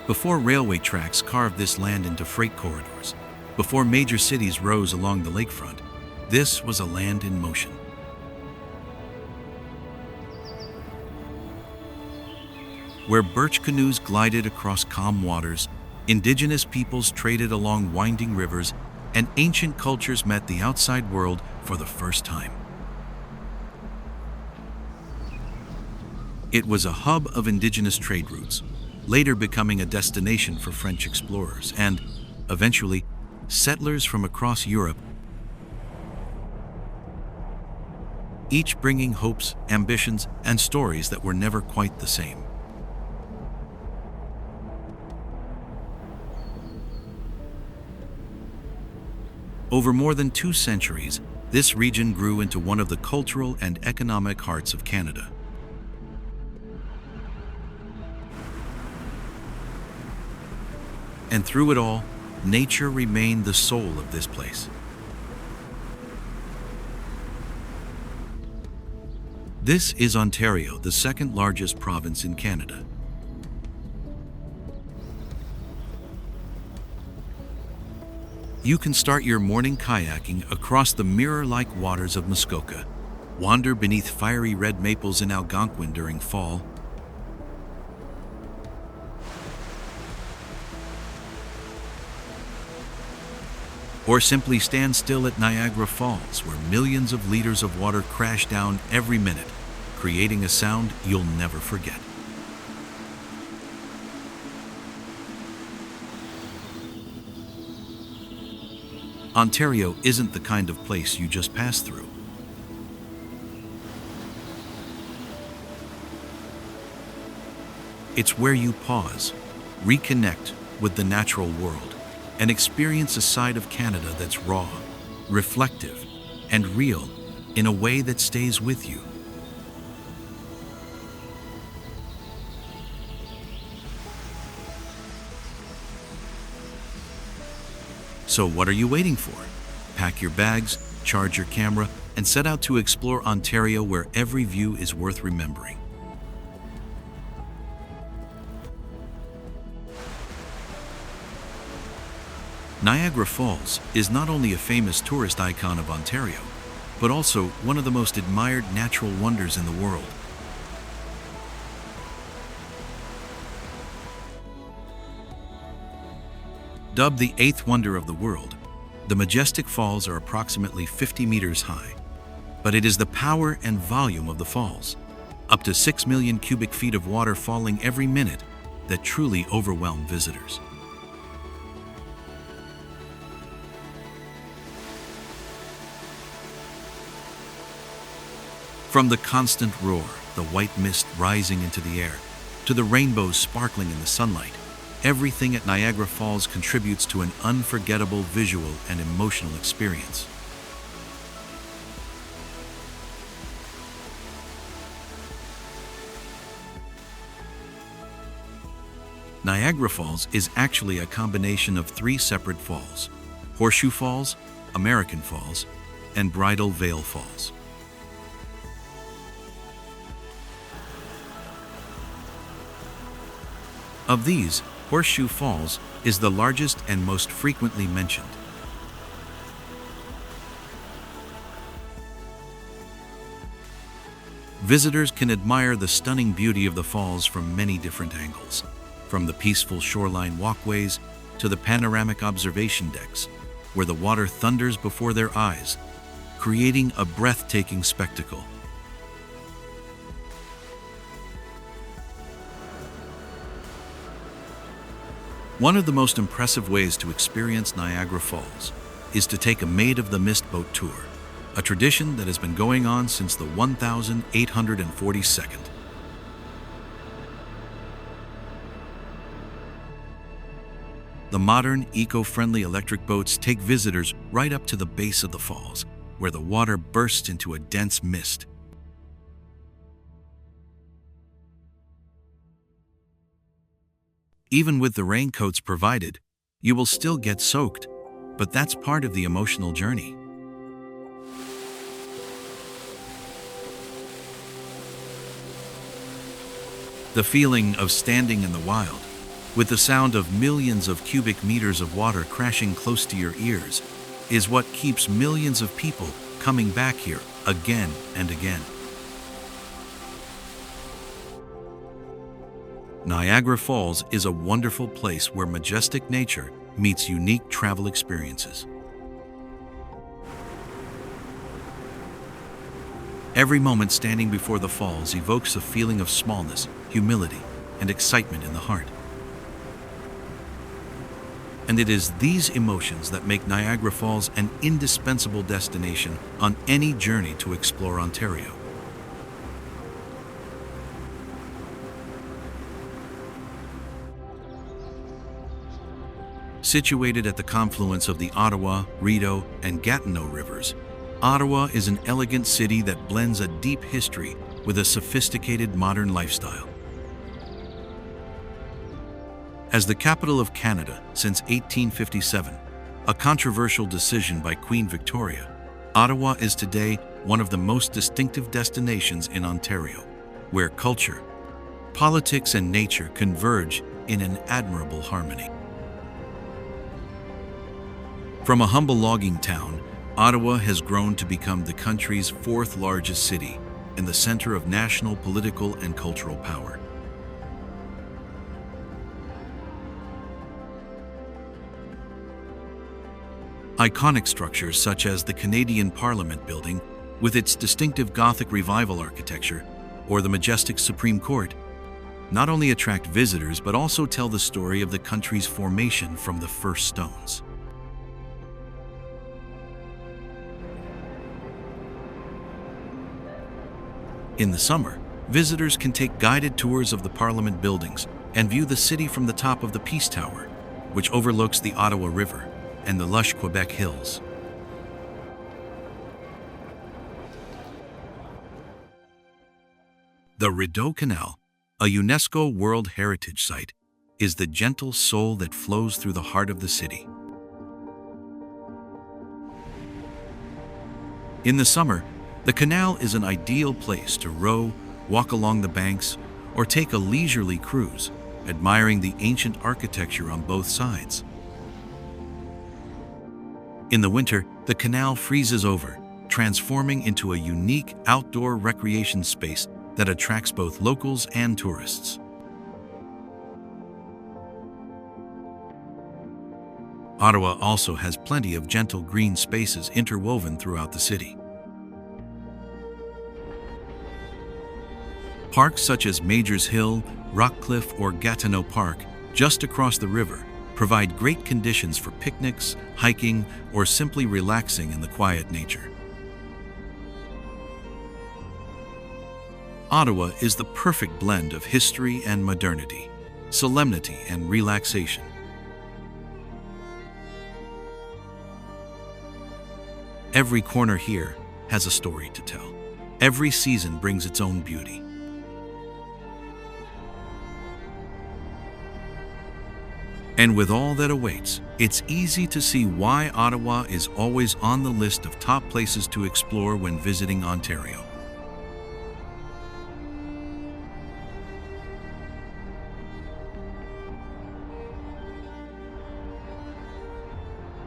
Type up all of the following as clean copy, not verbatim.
Before railway tracks carved this land into freight corridors, before major cities rose along the lakefront, this was a land in motion. Where birch canoes glided across calm waters, indigenous peoples traded along winding rivers, and ancient cultures met the outside world for the first time. It was a hub of indigenous trade routes, later becoming a destination for French explorers and, eventually, settlers from across Europe, each bringing hopes, ambitions, and stories that were never quite the same. Over more than 2 centuries, this region grew into one of the cultural and economic hearts of Canada. And through it all, nature remained the soul of this place. This is Ontario, the second largest province in Canada. You can start your morning kayaking across the mirror-like waters of Muskoka, wander beneath fiery red maples in Algonquin during fall, or simply stand still at Niagara Falls, where millions of liters of water crash down every minute, creating a sound you'll never forget. Ontario isn't the kind of place you just pass through. It's where you pause, reconnect with the natural world, and experience a side of Canada that's raw, reflective, and real in a way that stays with you. So what are you waiting for? Pack your bags, charge your camera, and set out to explore Ontario, where every view is worth remembering. Niagara Falls is not only a famous tourist icon of Ontario, but also one of the most admired natural wonders in the world. Dubbed the 8th wonder of the world, the majestic falls are approximately 50 meters high. But it is the power and volume of the falls, up to 6 million cubic feet of water falling every minute, that truly overwhelm visitors. From the constant roar, the white mist rising into the air, to the rainbows sparkling in the sunlight, everything at Niagara Falls contributes to an unforgettable visual and emotional experience. Niagara Falls is actually a combination of 3 separate falls: Horseshoe Falls, American Falls, and Bridal Veil Falls. Of these, Horseshoe Falls is the largest and most frequently mentioned. Visitors can admire the stunning beauty of the falls from many different angles, from the peaceful shoreline walkways to the panoramic observation decks, where the water thunders before their eyes, creating a breathtaking spectacle. One of the most impressive ways to experience Niagara Falls is to take a Maid of the Mist boat tour, a tradition that has been going on since the 1842nd. The modern, eco-friendly electric boats take visitors right up to the base of the falls, where the water bursts into a dense mist. Even with the raincoats provided, you will still get soaked, but that's part of the emotional journey. The feeling of standing in the wild, with the sound of millions of cubic meters of water crashing close to your ears, is what keeps millions of people coming back here again and again. Niagara Falls is a wonderful place where majestic nature meets unique travel experiences. Every moment standing before the falls evokes a feeling of smallness, humility, and excitement in the heart. And it is these emotions that make Niagara Falls an indispensable destination on any journey to explore Ontario. Situated at the confluence of the Ottawa, Rideau, and Gatineau rivers, Ottawa is an elegant city that blends a deep history with a sophisticated modern lifestyle. As the capital of Canada since 1857, a controversial decision by Queen Victoria, Ottawa is today one of the most distinctive destinations in Ontario, where culture, politics, and nature converge in an admirable harmony. From a humble logging town, Ottawa has grown to become the country's fourth largest city and the center of national political and cultural power. Iconic structures such as the Canadian Parliament Building, with its distinctive Gothic Revival architecture, or the majestic Supreme Court, not only attract visitors but also tell the story of the country's formation from the first stones. In the summer, visitors can take guided tours of the Parliament buildings and view the city from the top of the Peace Tower, which overlooks the Ottawa River and the lush Quebec hills. The Rideau Canal, a UNESCO World Heritage Site, is the gentle soul that flows through the heart of the city. In the summer, the canal is an ideal place to row, walk along the banks, or take a leisurely cruise, admiring the ancient architecture on both sides. In the winter, the canal freezes over, transforming into a unique outdoor recreation space that attracts both locals and tourists. Ottawa also has plenty of gentle green spaces interwoven throughout the city. Parks such as Majors Hill, Rockcliffe, or Gatineau Park, just across the river, provide great conditions for picnics, hiking, or simply relaxing in the quiet nature. Ottawa is the perfect blend of history and modernity, solemnity and relaxation. Every corner here has a story to tell. Every season brings its own beauty. And with all that awaits, it's easy to see why Ottawa is always on the list of top places to explore when visiting Ontario.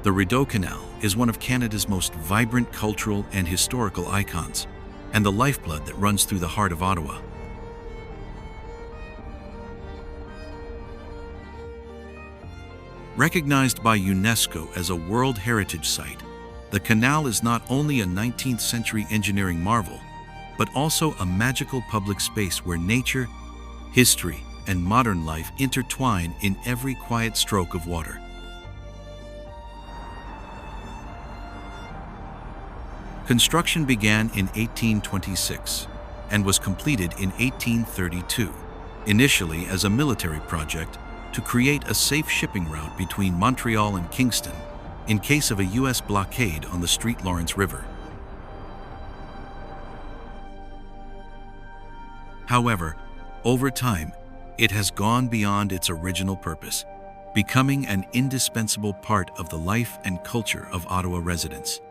The Rideau Canal is one of Canada's most vibrant cultural and historical icons, and the lifeblood that runs through the heart of Ottawa. Recognized by UNESCO as a World Heritage Site, the canal is not only a 19th century engineering marvel, but also a magical public space where nature, history, and modern life intertwine in every quiet stroke of water. Construction began in 1826 and was completed in 1832, initially as a military project to create a safe shipping route between Montreal and Kingston in case of a U.S. blockade on the St. Lawrence River. However, over time, it has gone beyond its original purpose, becoming an indispensable part of the life and culture of Ottawa residents.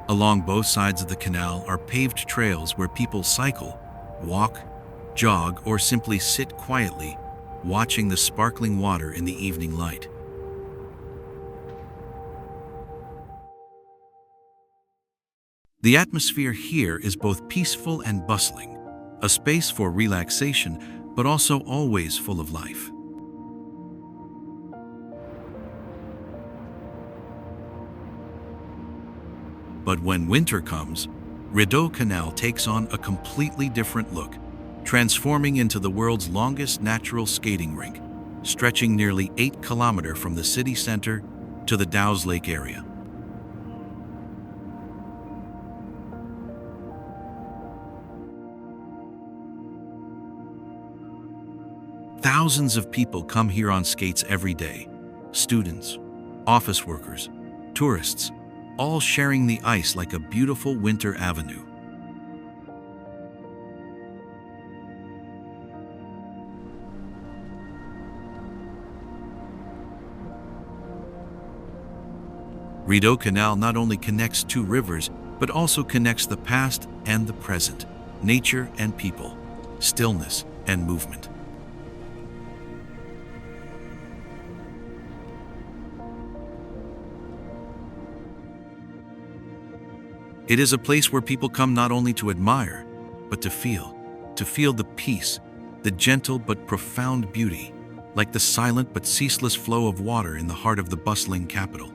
Along both sides of the canal are paved trails where people cycle, walk, jog, or simply sit quietly, watching the sparkling water in the evening light. The atmosphere here is both peaceful and bustling, a space for relaxation, but also always full of life. But when winter comes, Rideau Canal takes on a completely different look, transforming into the world's longest natural skating rink, stretching nearly 8 kilometers from the city center to the Dow's Lake area. Thousands of people come here on skates every day. Students, office workers, tourists, all sharing the ice like a beautiful winter avenue. Rideau Canal not only connects two rivers, but also connects the past and the present, nature and people, stillness and movement. It is a place where people come not only to admire, but to feel the peace, the gentle but profound beauty, like the silent but ceaseless flow of water in the heart of the bustling capital.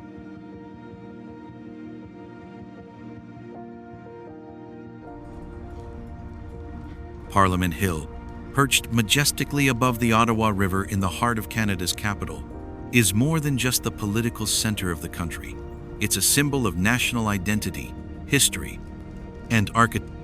Parliament Hill, perched majestically above the Ottawa River in the heart of Canada's capital, is more than just the political center of the country. It's a symbol of national identity, history, and architecture.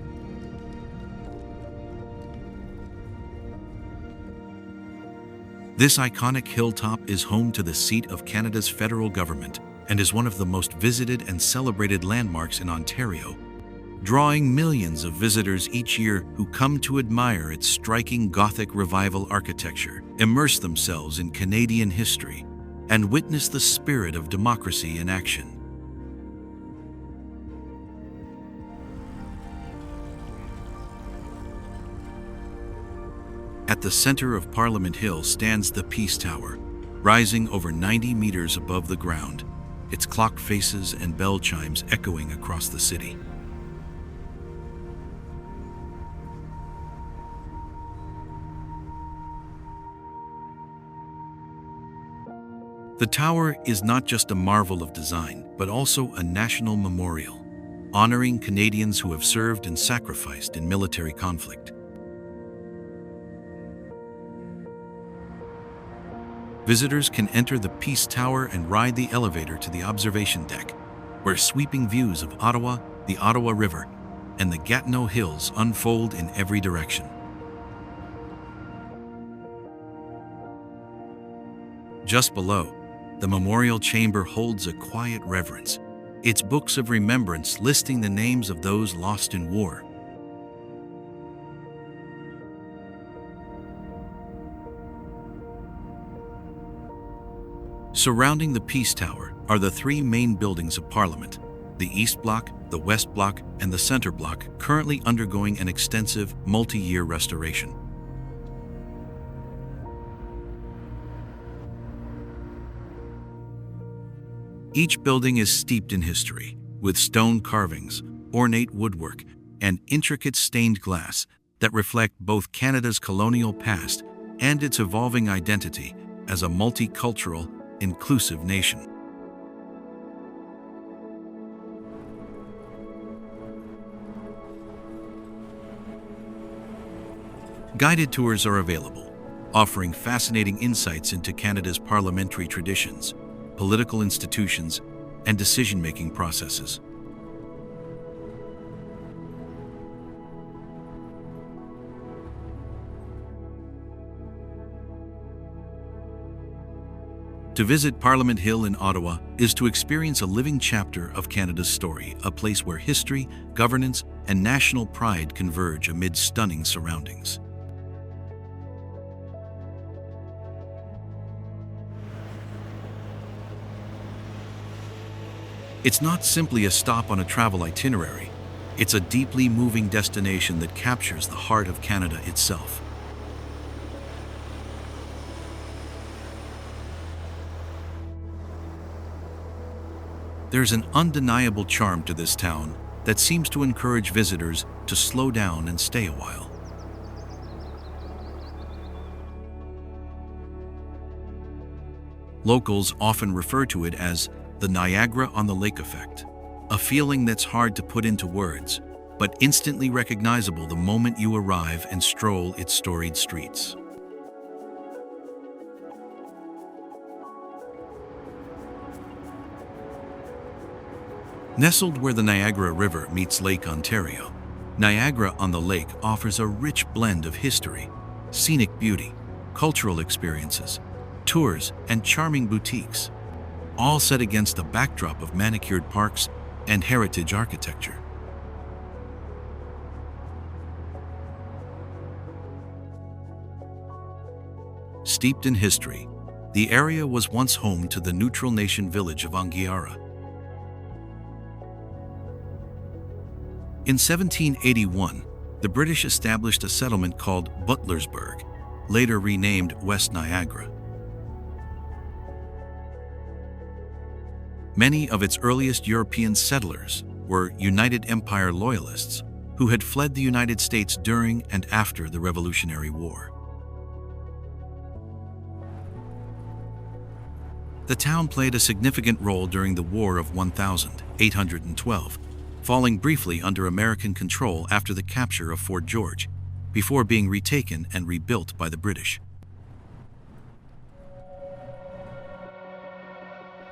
This iconic hilltop is home to the seat of Canada's federal government and is one of the most visited and celebrated landmarks in Ontario, drawing millions of visitors each year who come to admire its striking Gothic Revival architecture, immerse themselves in Canadian history, and witness the spirit of democracy in action. At the center of Parliament Hill stands the Peace Tower, rising over 90 meters above the ground, its clock faces and bell chimes echoing across the city. The tower is not just a marvel of design, but also a national memorial, honoring Canadians who have served and sacrificed in military conflict. Visitors can enter the Peace Tower and ride the elevator to the observation deck, where sweeping views of Ottawa, the Ottawa River, and the Gatineau Hills unfold in every direction. Just below, the memorial chamber holds a quiet reverence, its books of remembrance listing the names of those lost in war. Surrounding the Peace Tower are the three main buildings of Parliament: the East Block, the West Block, and the Centre Block, currently undergoing an extensive, multi-year restoration. Each building is steeped in history, with stone carvings, ornate woodwork, and intricate stained glass that reflect both Canada's colonial past and its evolving identity as a multicultural, inclusive nation. Guided tours are available, offering fascinating insights into Canada's parliamentary traditions, political institutions, and decision-making processes. To visit Parliament Hill in Ottawa is to experience a living chapter of Canada's story, a place where history, governance, and national pride converge amid stunning surroundings. It's not simply a stop on a travel itinerary. It's a deeply moving destination that captures the heart of Canada itself. There's an undeniable charm to this town that seems to encourage visitors to slow down and stay a while. Locals often refer to it as the Niagara on the Lake effect, a feeling that's hard to put into words, but instantly recognizable the moment you arrive and stroll its storied streets. Nestled where the Niagara River meets Lake Ontario, Niagara on the Lake offers a rich blend of history, scenic beauty, cultural experiences, tours, and charming boutiques, all set against a backdrop of manicured parks and heritage architecture. Steeped in history, the area was once home to the neutral nation village of Anguiara. In 1781, the British established a settlement called Butlersburg, later renamed West Niagara. Many of its earliest European settlers were United Empire Loyalists who had fled the United States during and after the Revolutionary War. The town played a significant role during the War of 1812, falling briefly under American control after the capture of Fort George, before being retaken and rebuilt by the British.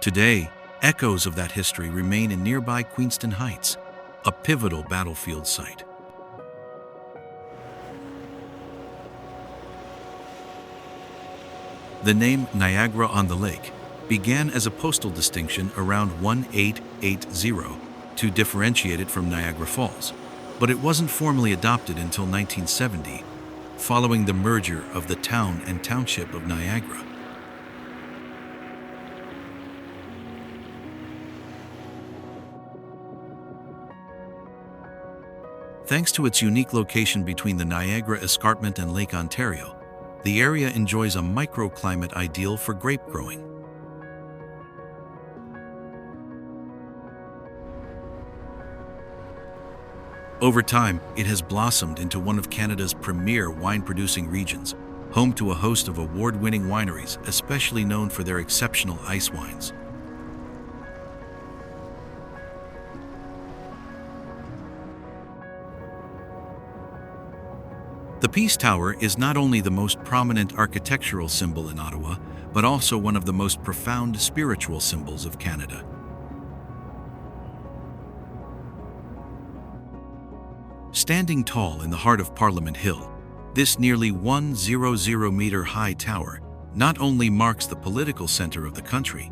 Today, echoes of that history remain in nearby Queenston Heights, a pivotal battlefield site. The name Niagara on the Lake began as a postal distinction around 1880 to differentiate it from Niagara Falls, but it wasn't formally adopted until 1970, following the merger of the town and township of Niagara. Thanks to its unique location between the Niagara Escarpment and Lake Ontario, the area enjoys a microclimate ideal for grape growing. Over time, it has blossomed into one of Canada's premier wine-producing regions, home to a host of award-winning wineries, especially known for their exceptional ice wines. The Peace Tower is not only the most prominent architectural symbol in Ottawa, but also one of the most profound spiritual symbols of Canada. Standing tall in the heart of Parliament Hill, this nearly 100-meter-high tower not only marks the political center of the country,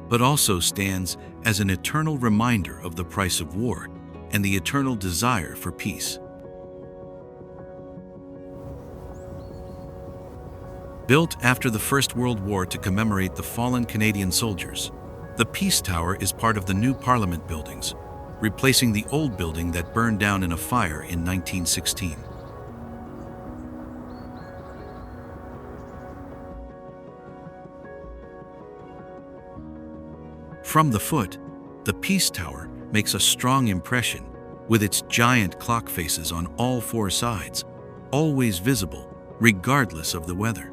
but also stands as an eternal reminder of the price of war and the eternal desire for peace. Built after the First World War to commemorate the fallen Canadian soldiers, the Peace Tower is part of the new Parliament buildings, replacing the old building that burned down in a fire in 1916. From the foot, the Peace Tower makes a strong impression, with its giant clock faces on all four sides, always visible, regardless of the weather.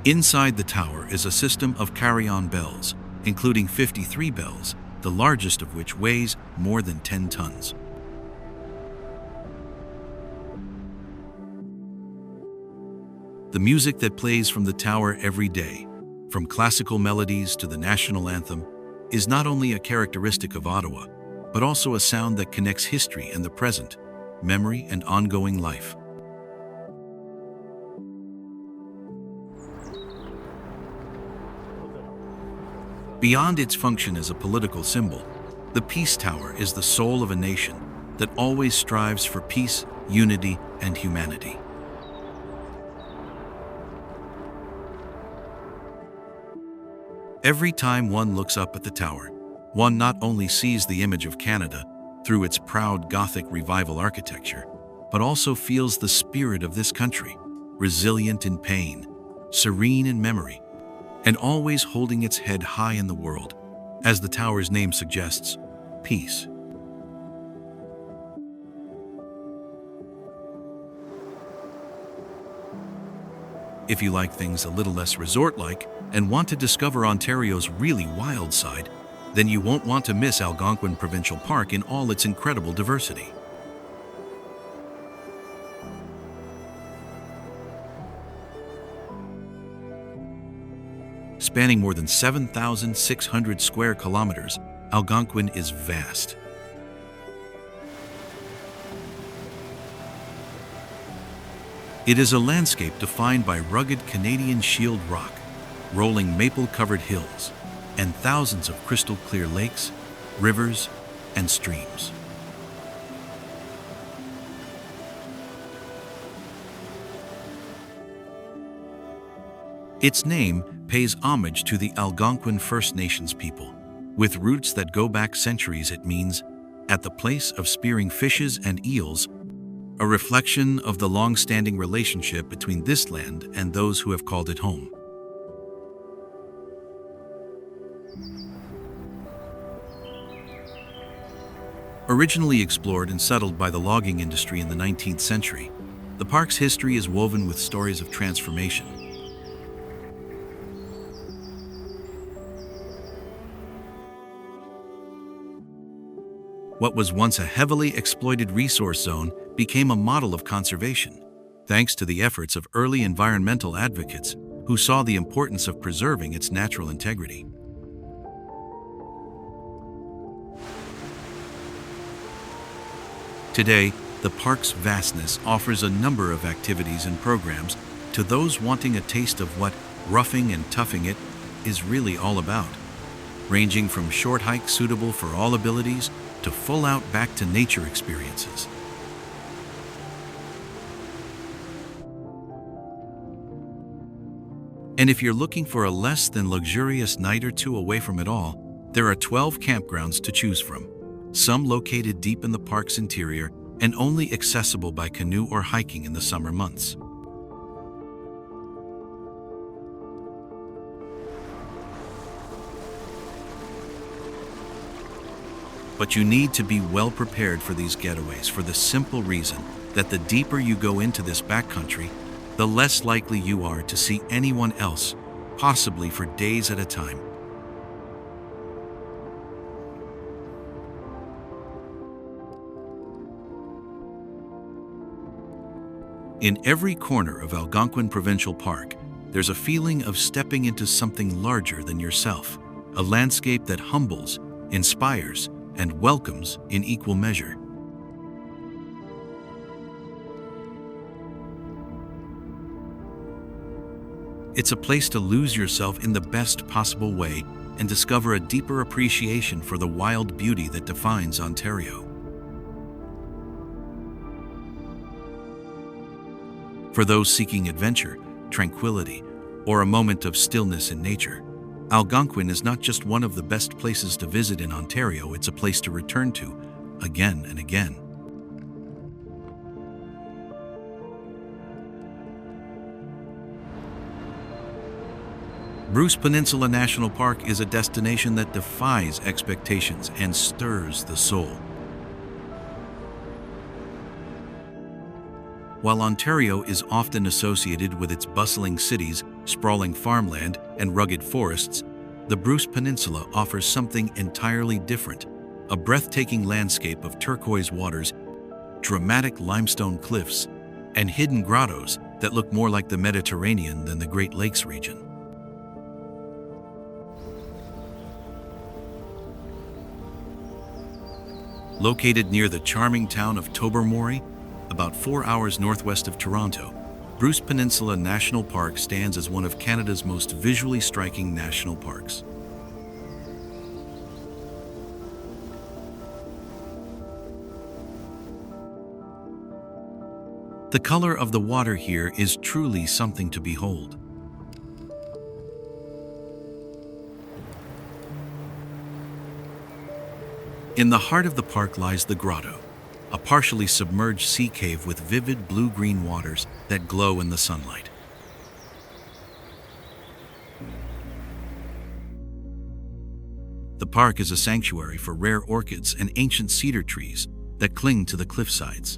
Inside the tower is a system of carry-on bells, including 53 bells, the largest of which weighs more than 10 tons. The music that plays from the tower every day, from classical melodies to the national anthem, is not only a characteristic of Ottawa, but also a sound that connects history and the present, memory and ongoing life. Beyond its function as a political symbol, the Peace Tower is the soul of a nation that always strives for peace, unity, and humanity. Every time one looks up at the tower, one not only sees the image of Canada through its proud Gothic Revival architecture, but also feels the spirit of this country, resilient in pain, serene in memory, and always holding its head high in the world, as the tower's name suggests, peace. If you like things a little less resort-like and want to discover Ontario's really wild side, then you won't want to miss Algonquin Provincial Park in all its incredible diversity. Spanning more than 7,600 square kilometers, Algonquin is vast. It is a landscape defined by rugged Canadian shield rock, rolling maple-covered hills, and thousands of crystal-clear lakes, rivers, and streams. Its name pays homage to the Algonquin First Nations people. With roots that go back centuries, it means, at the place of spearing fishes and eels, a reflection of the long-standing relationship between this land and those who have called it home. Originally explored and settled by the logging industry in the 19th century, the park's history is woven with stories of transformation. What was once a heavily exploited resource zone became a model of conservation, thanks to the efforts of early environmental advocates who saw the importance of preserving its natural integrity. Today, the park's vastness offers a number of activities and programs to those wanting a taste of what roughing and toughing it is really all about, ranging from short hikes suitable for all abilities to full-out back-to-nature experiences. And if you're looking for a less than luxurious night or two away from it all, there are 12 campgrounds to choose from, some located deep in the park's interior and only accessible by canoe or hiking in the summer months. But you need to be well prepared for these getaways for the simple reason that the deeper you go into this backcountry, the less likely you are to see anyone else, possibly for days at a time. In every corner of Algonquin Provincial Park, there's a feeling of stepping into something larger than yourself, a landscape that humbles, inspires, and welcomes in equal measure. It's a place to lose yourself in the best possible way and discover a deeper appreciation for the wild beauty that defines Ontario. For those seeking adventure, tranquility, or a moment of stillness in nature, Algonquin is not just one of the best places to visit in Ontario, it's a place to return to again and again. Bruce Peninsula National Park is a destination that defies expectations and stirs the soul. While Ontario is often associated with its bustling cities, sprawling farmland, and rugged forests, the Bruce Peninsula offers something entirely different, a breathtaking landscape of turquoise waters, dramatic limestone cliffs, and hidden grottos that look more like the Mediterranean than the Great Lakes region. Located near the charming town of Tobermory, about 4 hours northwest of Toronto, Bruce Peninsula National Park stands as one of Canada's most visually striking national parks. The color of the water here is truly something to behold. In the heart of the park lies the grotto, a partially submerged sea cave with vivid blue-green waters that glow in the sunlight. The park is a sanctuary for rare orchids and ancient cedar trees that cling to the cliffsides.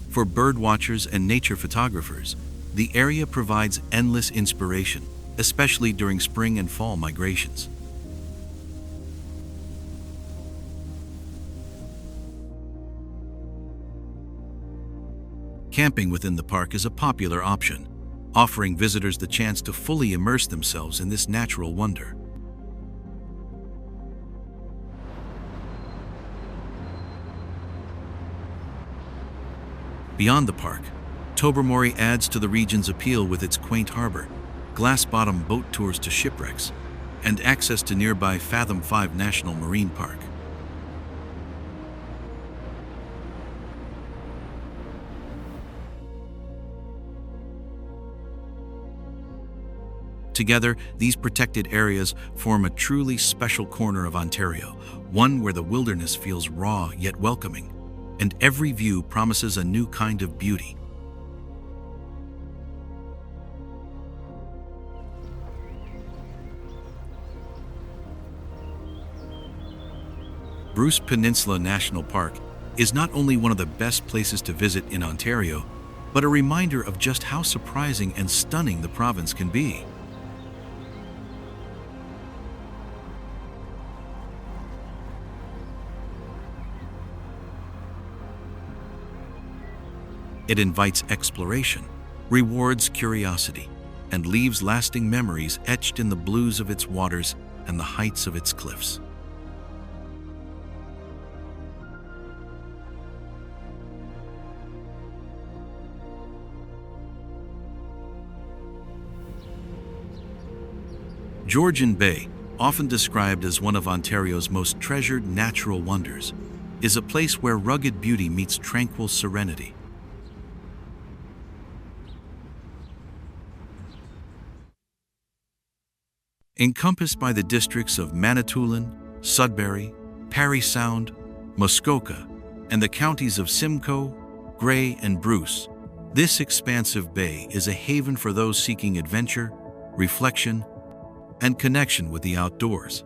For bird watchers and nature photographers, the area provides endless inspiration, especially during spring and fall migrations. Camping within the park is a popular option, offering visitors the chance to fully immerse themselves in this natural wonder. Beyond the park, Tobermory adds to the region's appeal with its quaint harbor, glass-bottom boat tours to shipwrecks, and access to nearby Fathom 5 National Marine Park. Together, these protected areas form a truly special corner of Ontario, one where the wilderness feels raw yet welcoming, and every view promises a new kind of beauty. Bruce Peninsula National Park is not only one of the best places to visit in Ontario, but a reminder of just how surprising and stunning the province can be. It invites exploration, rewards curiosity, and leaves lasting memories etched in the blues of its waters and the heights of its cliffs. Georgian Bay, often described as one of Ontario's most treasured natural wonders, is a place where rugged beauty meets tranquil serenity. Encompassed by the districts of Manitoulin, Sudbury, Parry Sound, Muskoka, and the counties of Simcoe, Grey, and Bruce, this expansive bay is a haven for those seeking adventure, reflection, and connection with the outdoors.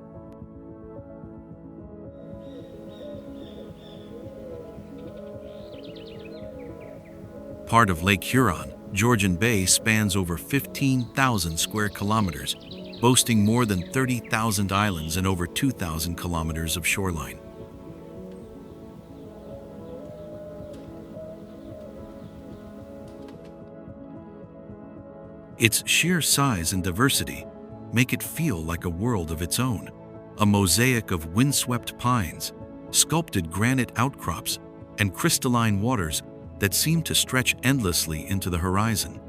Part of Lake Huron, Georgian Bay spans over 15,000 square kilometers, boasting more than 30,000 islands and over 2,000 kilometers of shoreline. Its sheer size and diversity make it feel like a world of its own, a mosaic of windswept pines, sculpted granite outcrops, and crystalline waters that seem to stretch endlessly into the horizon.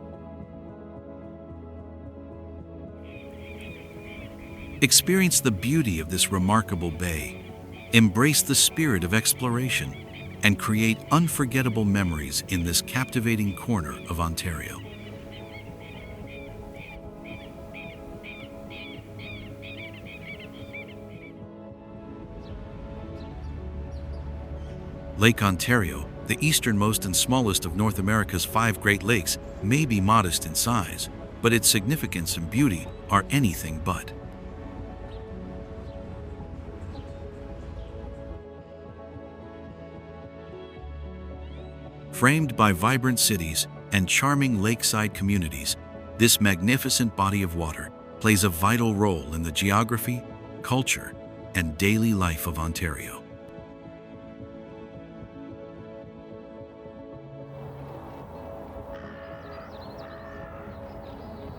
Experience the beauty of this remarkable bay, embrace the spirit of exploration, and create unforgettable memories in this captivating corner of Ontario. Lake Ontario, the easternmost and smallest of North America's 5 Great Lakes, may be modest in size, but its significance and beauty are anything but. Framed by vibrant cities and charming lakeside communities, this magnificent body of water plays a vital role in the geography, culture, and daily life of Ontario.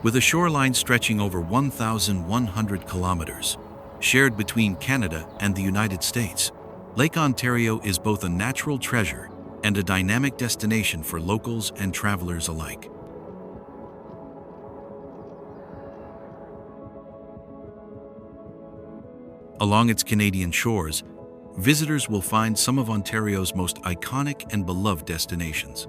With a shoreline stretching over 1,100 kilometers, shared between Canada and the United States, Lake Ontario is both a natural treasure and a dynamic destination for locals and travelers alike. Along its Canadian shores, visitors will find some of Ontario's most iconic and beloved destinations.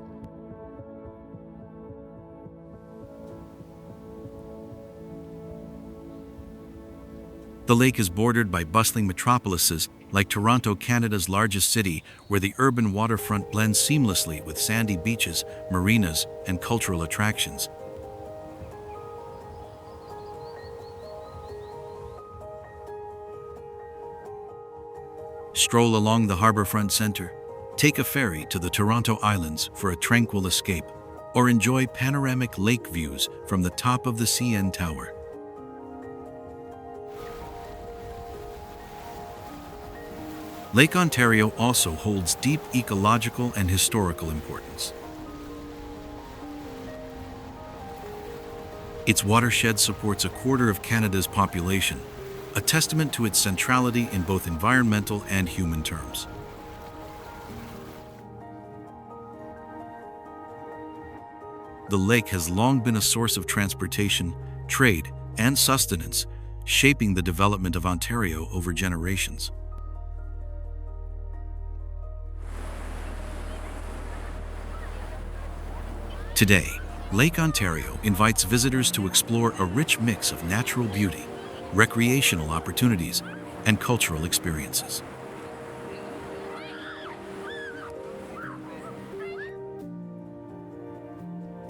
The lake is bordered by bustling metropolises like Toronto, Canada's largest city, where the urban waterfront blends seamlessly with sandy beaches, marinas, and cultural attractions. Stroll along the harborfront center, take a ferry to the Toronto Islands for a tranquil escape, or enjoy panoramic lake views from the top of the CN Tower. Lake Ontario also holds deep ecological and historical importance. Its watershed supports a quarter of Canada's population, a testament to its centrality in both environmental and human terms. The lake has long been a source of transportation, trade, and sustenance, shaping the development of Ontario over generations. Today, Lake Ontario invites visitors to explore a rich mix of natural beauty, recreational opportunities, and cultural experiences.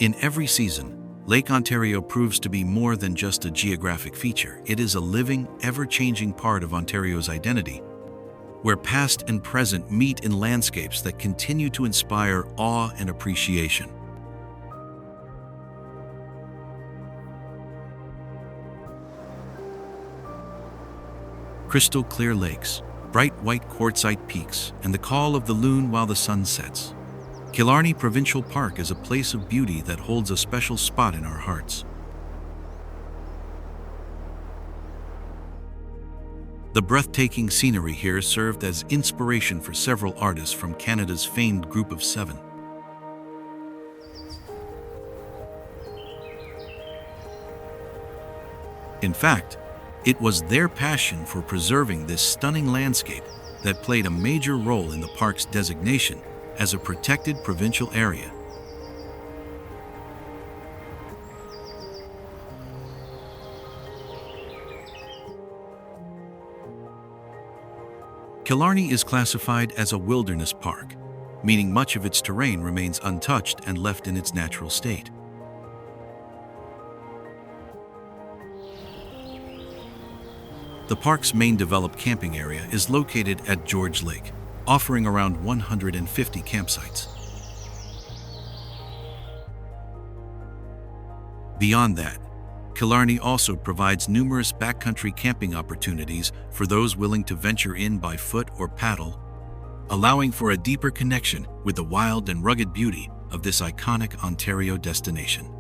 In every season, Lake Ontario proves to be more than just a geographic feature. It is a living, ever-changing part of Ontario's identity, where past and present meet in landscapes that continue to inspire awe and appreciation. Crystal clear lakes, bright white quartzite peaks, and the call of the loon while the sun sets. Killarney Provincial Park is a place of beauty that holds a special spot in our hearts. The breathtaking scenery here served as inspiration for several artists from Canada's famed Group of Seven. In fact, it was their passion for preserving this stunning landscape that played a major role in the park's designation as a protected provincial area. Killarney is classified as a wilderness park, meaning much of its terrain remains untouched and left in its natural state. The park's main developed camping area is located at George Lake, offering around 150 campsites. Beyond that, Killarney also provides numerous backcountry camping opportunities for those willing to venture in by foot or paddle, allowing for a deeper connection with the wild and rugged beauty of this iconic Ontario destination.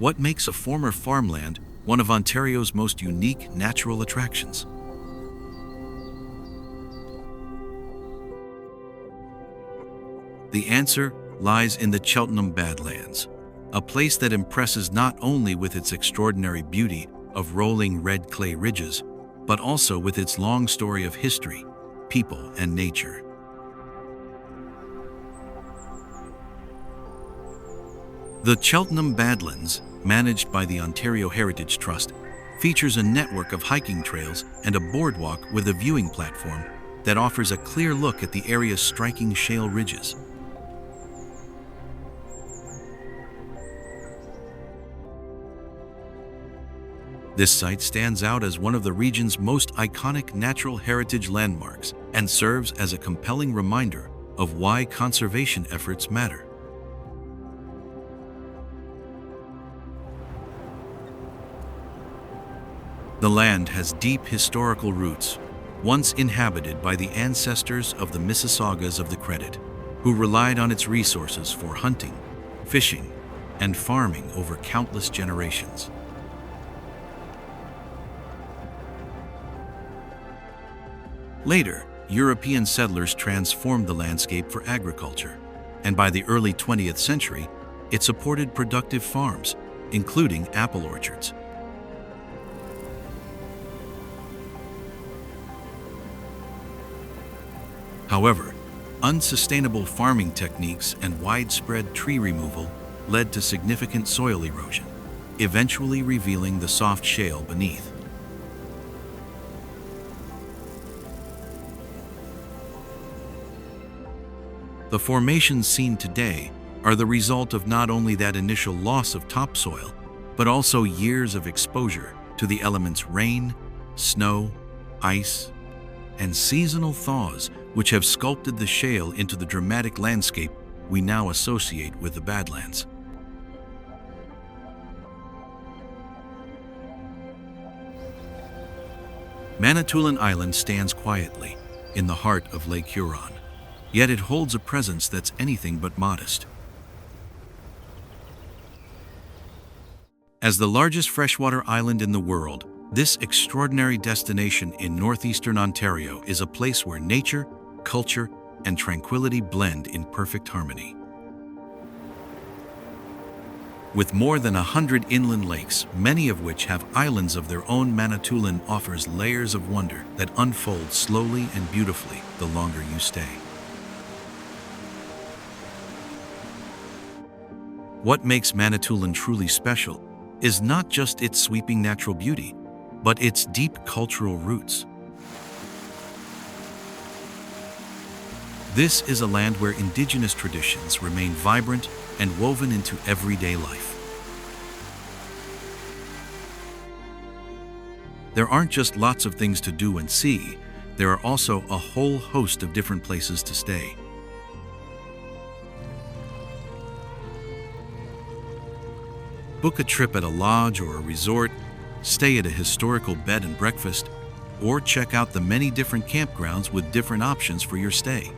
What makes a former farmland one of Ontario's most unique natural attractions? The answer lies in the Cheltenham Badlands, a place that impresses not only with its extraordinary beauty of rolling red clay ridges, but also with its long story of history, people, and nature. The Cheltenham Badlands, managed by the Ontario Heritage Trust, features a network of hiking trails and a boardwalk with a viewing platform that offers a clear look at the area's striking shale ridges. This site stands out as one of the region's most iconic natural heritage landmarks and serves as a compelling reminder of why conservation efforts matter. The land has deep historical roots, once inhabited by the ancestors of the Mississaugas of the Credit, who relied on its resources for hunting, fishing, and farming over countless generations. Later, European settlers transformed the landscape for agriculture, and by the early 20th century, it supported productive farms, including apple orchards. However, unsustainable farming techniques and widespread tree removal led to significant soil erosion, eventually revealing the soft shale beneath. The formations seen today are the result of not only that initial loss of topsoil, but also years of exposure to the elements rain, snow, ice, and seasonal thaws, which have sculpted the shale into the dramatic landscape we now associate with the Badlands. Manitoulin Island stands quietly in the heart of Lake Huron, yet it holds a presence that's anything but modest. As the largest freshwater island in the world, this extraordinary destination in northeastern Ontario is a place where nature, culture, and tranquility blend in perfect harmony. With more than 100 inland lakes, many of which have islands of their own, Manitoulin offers layers of wonder that unfold slowly and beautifully the longer you stay. What makes Manitoulin truly special is not just its sweeping natural beauty, but its deep cultural roots. This is a land where Indigenous traditions remain vibrant and woven into everyday life. There aren't just lots of things to do and see, there are also a whole host of different places to stay. Book a trip at a lodge or a resort, stay at a historical bed and breakfast, or check out the many different campgrounds with different options for your stay.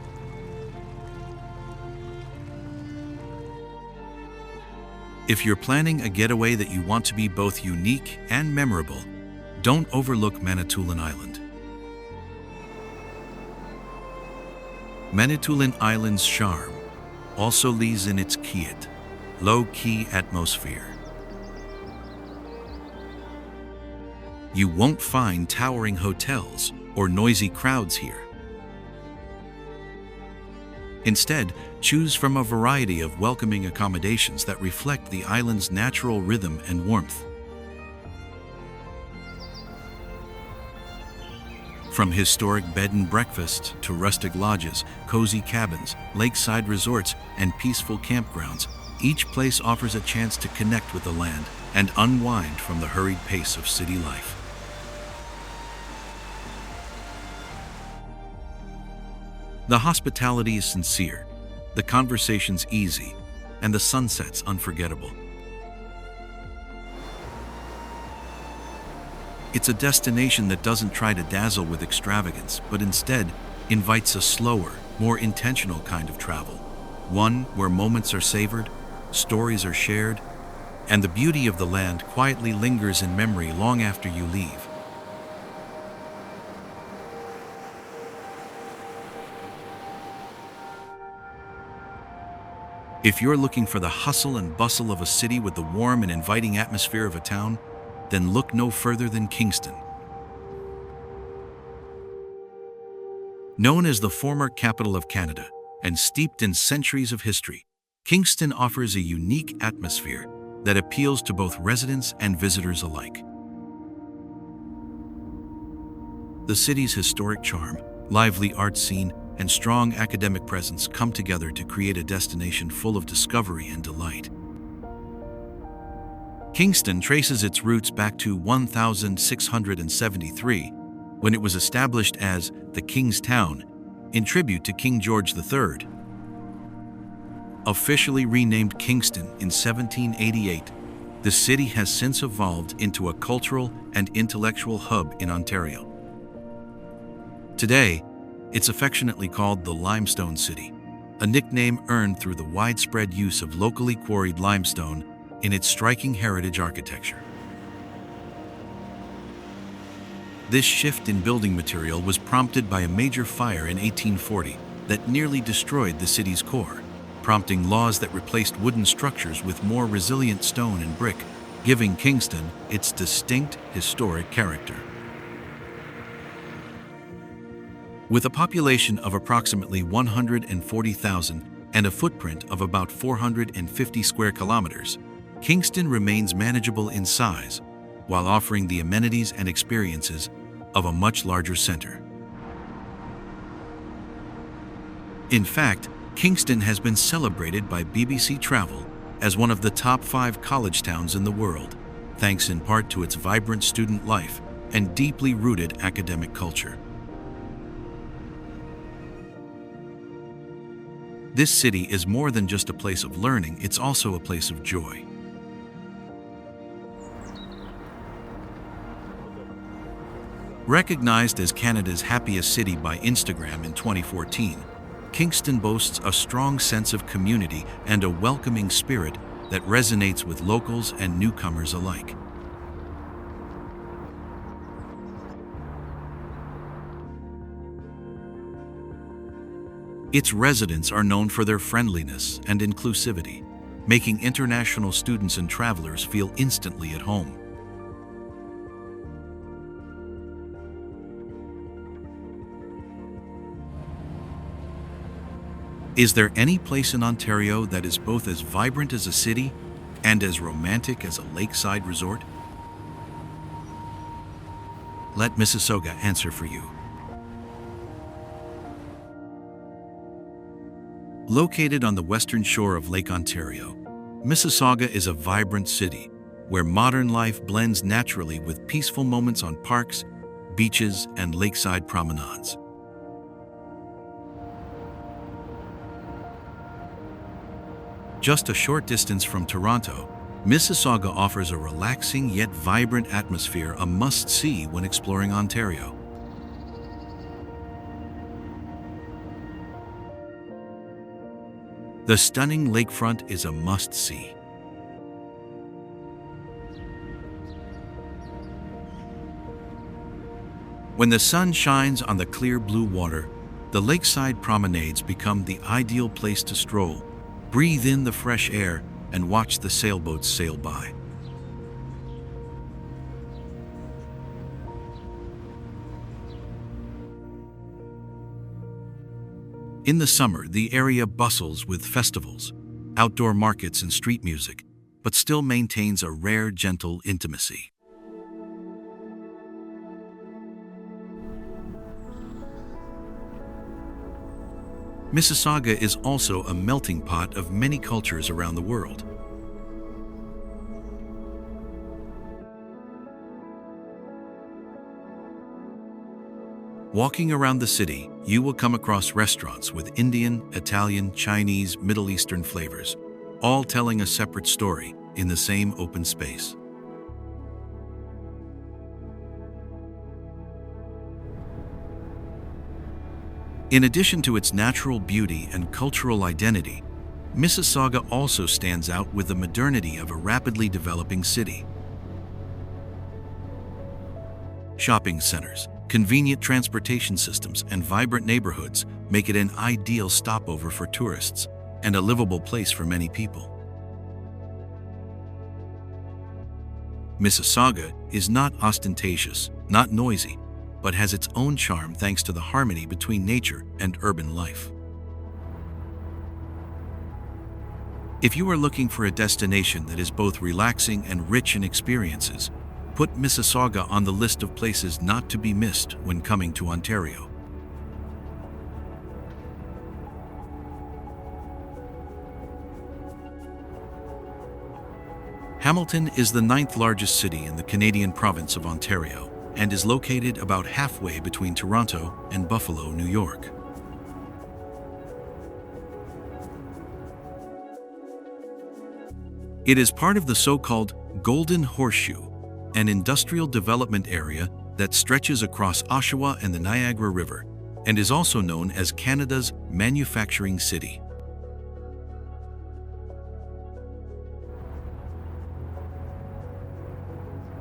If you're planning a getaway that you want to be both unique and memorable, don't overlook Manitoulin Island. Manitoulin Island's charm also lies in its quiet, low-key atmosphere. You won't find towering hotels or noisy crowds here. Instead, choose from a variety of welcoming accommodations that reflect the island's natural rhythm and warmth. From historic bed and breakfast to rustic lodges, cozy cabins, lakeside resorts, and peaceful campgrounds, each place offers a chance to connect with the land and unwind from the hurried pace of city life. The hospitality is sincere, the conversations easy, and the sunsets unforgettable. It's a destination that doesn't try to dazzle with extravagance, but instead invites a slower, more intentional kind of travel. One where moments are savored, stories are shared, and the beauty of the land quietly lingers in memory long after you leave. If you're looking for the hustle and bustle of a city with the warm and inviting atmosphere of a town, then look no further than Kingston. Known as the former capital of Canada and steeped in centuries of history, Kingston offers a unique atmosphere that appeals to both residents and visitors alike. The city's historic charm, lively art scene, and strong academic presence come together to create a destination full of discovery and delight. Kingston traces its roots back to 1673, when it was established as the King's Town, in tribute to King George III. Officially renamed Kingston in 1788, the city has since evolved into a cultural and intellectual hub in Ontario. Today, it's affectionately called the Limestone City, a nickname earned through the widespread use of locally quarried limestone in its striking heritage architecture. This shift in building material was prompted by a major fire in 1840 that nearly destroyed the city's core, prompting laws that replaced wooden structures with more resilient stone and brick, giving Kingston its distinct historic character. With a population of approximately 140,000, and a footprint of about 450 square kilometers, Kingston remains manageable in size while offering the amenities and experiences of a much larger center. In fact, Kingston has been celebrated by BBC Travel as one of the top 5 college towns in the world, thanks in part to its vibrant student life and deeply rooted academic culture. This city is more than just a place of learning, it's also a place of joy. Recognized as Canada's happiest city by Instagram in 2014, Kingston boasts a strong sense of community and a welcoming spirit that resonates with locals and newcomers alike. Its residents are known for their friendliness and inclusivity, making international students and travelers feel instantly at home. Is there any place in Ontario that is both as vibrant as a city and as romantic as a lakeside resort? Let Mississauga answer for you. Located on the western shore of Lake Ontario, Mississauga is a vibrant city where modern life blends naturally with peaceful moments on parks, beaches, and lakeside promenades. Just a short distance from Toronto, Mississauga offers a relaxing yet vibrant atmosphere, a must-see when exploring Ontario. The stunning lakefront is a must-see. When the sun shines on the clear blue water, the lakeside promenades become the ideal place to stroll, breathe in the fresh air, and watch the sailboats sail by. In the summer, the area bustles with festivals, outdoor markets, and street music, but still maintains a rare, gentle intimacy. Mississauga is also a melting pot of many cultures around the world. Walking around the city, you will come across restaurants with Indian, Italian, Chinese, Middle Eastern flavors, all telling a separate story in the same open space. In addition to its natural beauty and cultural identity, Mississauga also stands out with the modernity of a rapidly developing city. Shopping centers, convenient transportation systems, and vibrant neighborhoods make it an ideal stopover for tourists and a livable place for many people. Mississauga is not ostentatious, not noisy, but has its own charm thanks to the harmony between nature and urban life. If you are looking for a destination that is both relaxing and rich in experiences, put Mississauga on the list of places not to be missed when coming to Ontario. Hamilton is the 9th largest city in the Canadian province of Ontario and is located about halfway between Toronto and Buffalo, New York. It is part of the so-called Golden Horseshoe, an industrial development area that stretches across Oshawa and the Niagara River, and is also known as Canada's manufacturing city.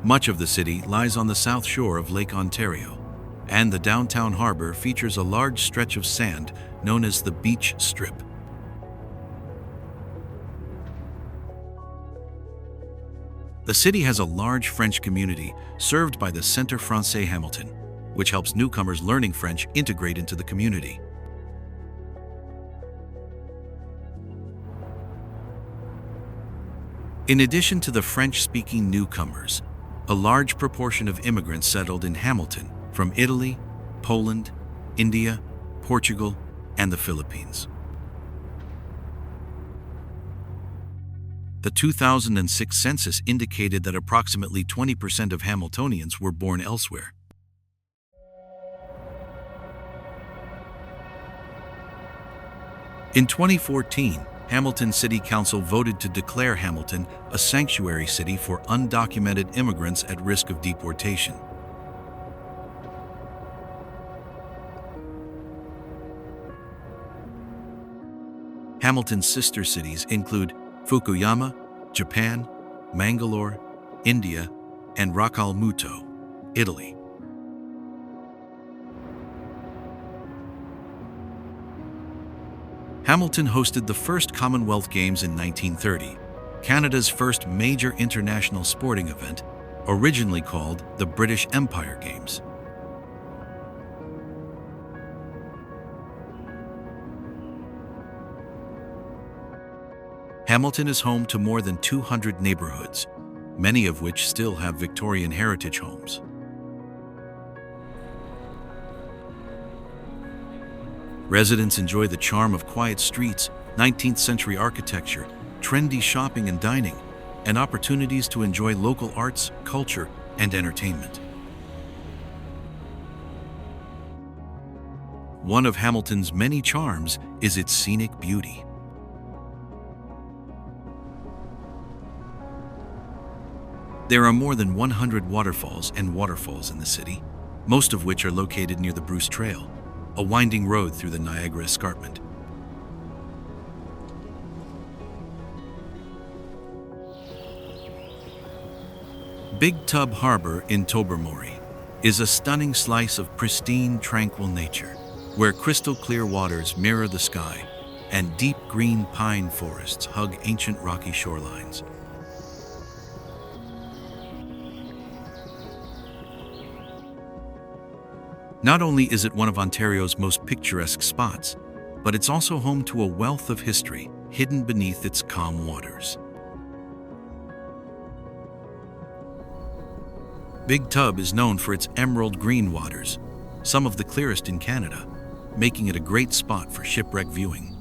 Much of the city lies on the south shore of Lake Ontario, and the downtown harbor features a large stretch of sand known as the Beach Strip. The city has a large French community served by the Centre Français Hamilton, which helps newcomers learning French integrate into the community. In addition to the French-speaking newcomers, a large proportion of immigrants settled in Hamilton from Italy, Poland, India, Portugal, and the Philippines. The 2006 census indicated that approximately 20% of Hamiltonians were born elsewhere. In 2014, Hamilton City Council voted to declare Hamilton a sanctuary city for undocumented immigrants at risk of deportation. Hamilton's sister cities include Fukuyama, Japan, Mangalore, India, and Racalmuto, Italy. Hamilton hosted the first Commonwealth Games in 1930, Canada's first major international sporting event, originally called the British Empire Games. Hamilton is home to more than 200 neighborhoods, many of which still have Victorian heritage homes. Residents enjoy the charm of quiet streets, 19th century architecture, trendy shopping and dining, and opportunities to enjoy local arts, culture, and entertainment. One of Hamilton's many charms is its scenic beauty. There are more than 100 waterfalls and waterfalls in the city, most of which are located near the Bruce Trail, a winding road through the Niagara Escarpment. Big Tub Harbor in Tobermory is a stunning slice of pristine, tranquil nature, where crystal clear waters mirror the sky and deep green pine forests hug ancient rocky shorelines. Not only is it one of Ontario's most picturesque spots, but it's also home to a wealth of history hidden beneath its calm waters. Big Tub is known for its emerald green waters, some of the clearest in Canada, making it a great spot for shipwreck viewing.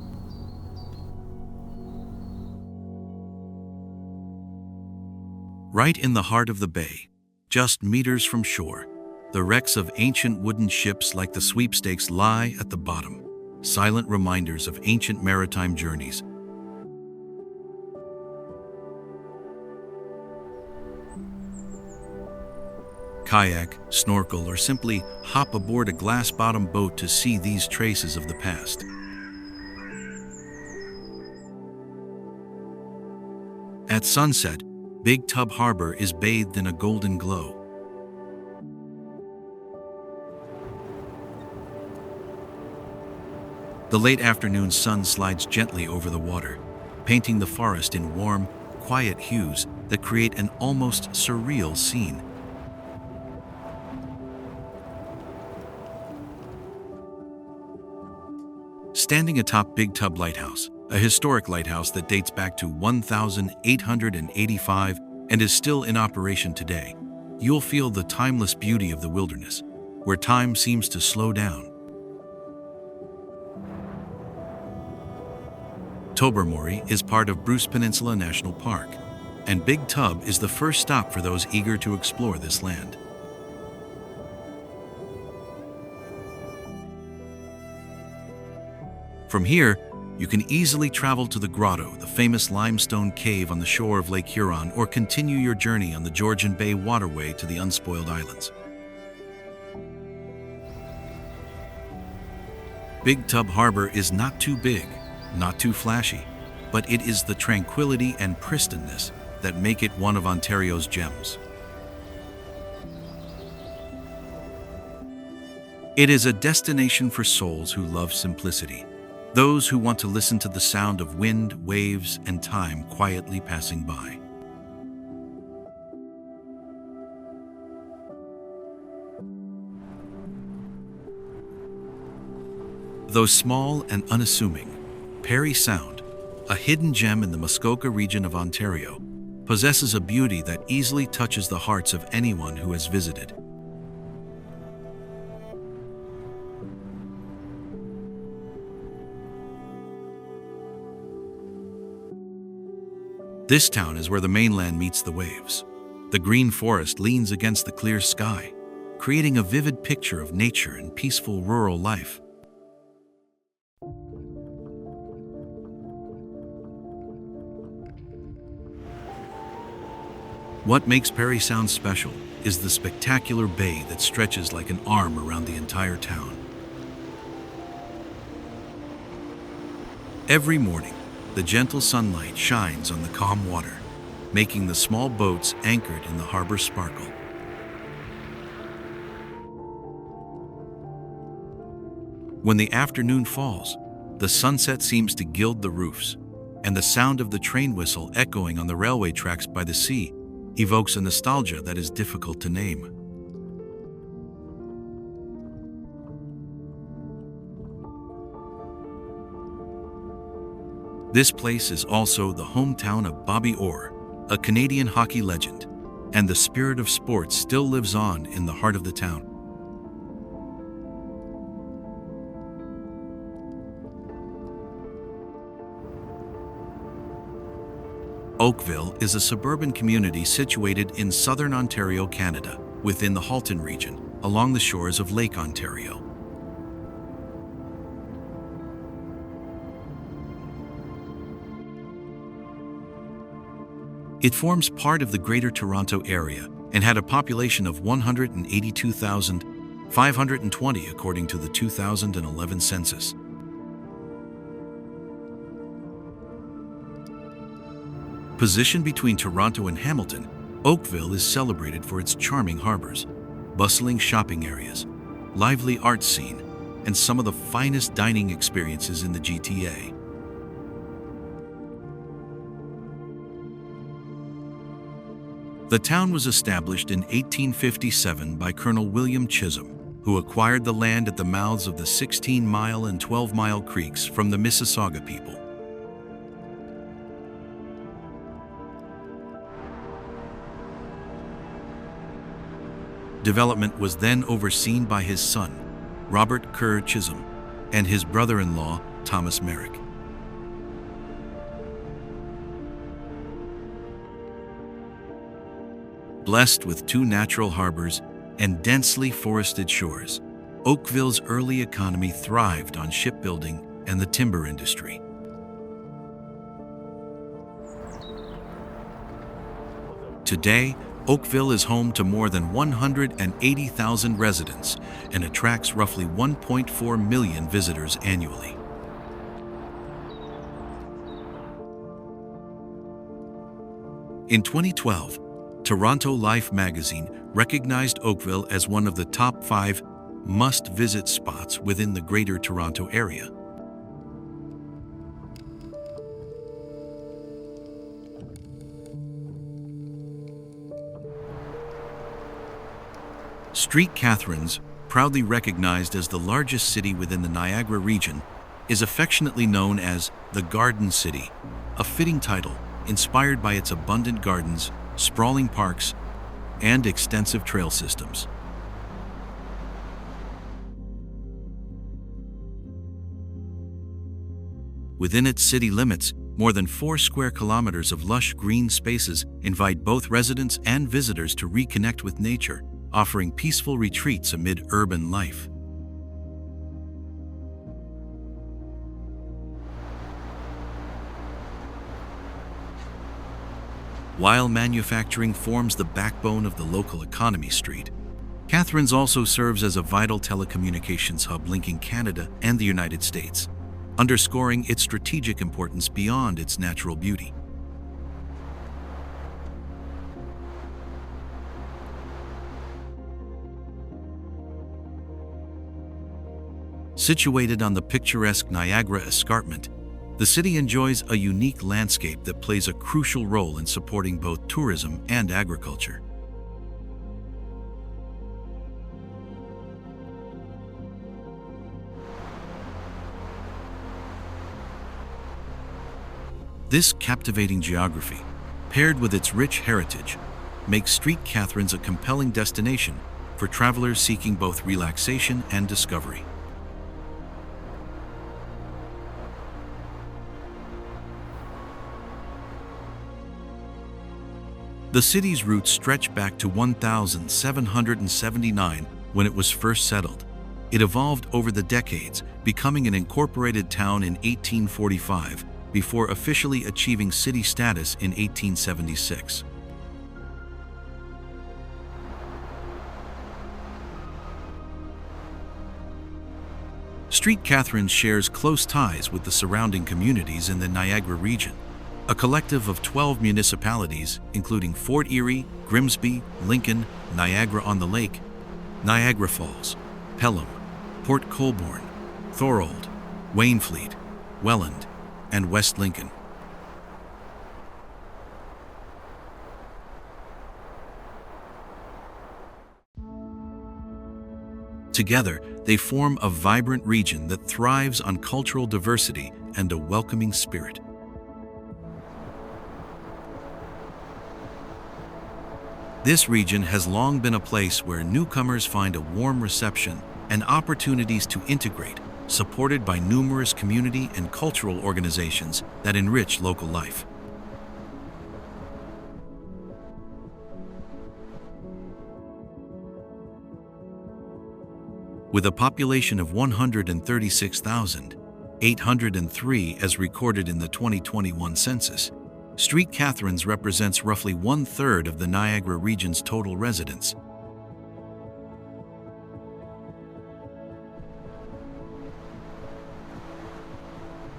Right in the heart of the bay, just meters from shore, the wrecks of ancient wooden ships like the sweepstakes lie at the bottom, silent reminders of ancient maritime journeys. Kayak, snorkel, or simply hop aboard a glass-bottom boat to see these traces of the past. At sunset, Big Tub Harbor is bathed in a golden glow. The late afternoon sun slides gently over the water, painting the forest in warm, quiet hues that create an almost surreal scene. Standing atop Big Tub Lighthouse, a historic lighthouse that dates back to 1885 and is still in operation today, you'll feel the timeless beauty of the wilderness, where time seems to slow down. Tobermory is part of Bruce Peninsula National Park, and Big Tub is the first stop for those eager to explore this land. From here, you can easily travel to the Grotto, the famous limestone cave on the shore of Lake Huron, or continue your journey on the Georgian Bay waterway to the Unspoiled Islands. Big Tub Harbor is not too big, not too flashy, but it is the tranquility and pristineness that make it one of Ontario's gems. It is a destination for souls who love simplicity, those who want to listen to the sound of wind, waves, and time quietly passing by. Though small and unassuming, Parry Sound, a hidden gem in the Muskoka region of Ontario, possesses a beauty that easily touches the hearts of anyone who has visited. This town is where the mainland meets the waves. The green forest leans against the clear sky, creating a vivid picture of nature and peaceful rural life. What makes Parry Sound special is the spectacular bay that stretches like an arm around the entire town. Every morning, the gentle sunlight shines on the calm water, making the small boats anchored in the harbor sparkle. When the afternoon falls, the sunset seems to gild the roofs, and the sound of the train whistle echoing on the railway tracks by the sea evokes a nostalgia that is difficult to name. This place is also the hometown of Bobby Orr, a Canadian hockey legend, and the spirit of sports still lives on in the heart of the town. Oakville is a suburban community situated in southern Ontario, Canada, within the Halton region, along the shores of Lake Ontario. It forms part of the Greater Toronto Area and had a population of 182,520 according to the 2011 census. Positioned between Toronto and Hamilton, Oakville is celebrated for its charming harbors, bustling shopping areas, lively art scene, and some of the finest dining experiences in the GTA. The town was established in 1857 by Colonel William Chisholm, who acquired the land at the mouths of the 16-mile and 12-mile creeks from the Mississauga people. Development was then overseen by his son, Robert Kerr Chisholm, and his brother-in-law, Thomas Merrick. Blessed with two natural harbors and densely forested shores, Oakville's early economy thrived on shipbuilding and the timber industry. Today, Oakville is home to more than 180,000 residents and attracts roughly 1.4 million visitors annually. In 2012, Toronto Life magazine recognized Oakville as one of the top 5 must-visit spots within the Greater Toronto Area. St. Catharines, proudly recognized as the largest city within the Niagara region, is affectionately known as the Garden City, a fitting title inspired by its abundant gardens, sprawling parks, and extensive trail systems. Within its city limits, more than 4 square kilometers of lush green spaces invite both residents and visitors to reconnect with nature, offering peaceful retreats amid urban life. While manufacturing forms the backbone of the local economy, St. Catharines also serves as a vital telecommunications hub linking Canada and the United States, underscoring its strategic importance beyond its natural beauty. Situated on the picturesque Niagara Escarpment, the city enjoys a unique landscape that plays a crucial role in supporting both tourism and agriculture. This captivating geography, paired with its rich heritage, makes St. Catharines a compelling destination for travelers seeking both relaxation and discovery. The city's roots stretch back to 1779 when it was first settled. It evolved over the decades, becoming an incorporated town in 1845 before officially achieving city status in 1876. St. Catharines shares close ties with the surrounding communities in the Niagara region, a collective of 12 municipalities including Fort Erie, Grimsby, Lincoln, Niagara-on-the-Lake, Niagara Falls, Pelham, Port Colborne, Thorold, Waynflete, Welland, and West Lincoln. Together, they form a vibrant region that thrives on cultural diversity and a welcoming spirit. This region has long been a place where newcomers find a warm reception and opportunities to integrate, supported by numerous community and cultural organizations that enrich local life. With a population of 136,803 as recorded in the 2021 census, St. Catharines represents roughly 1/3 of the Niagara region's total residents.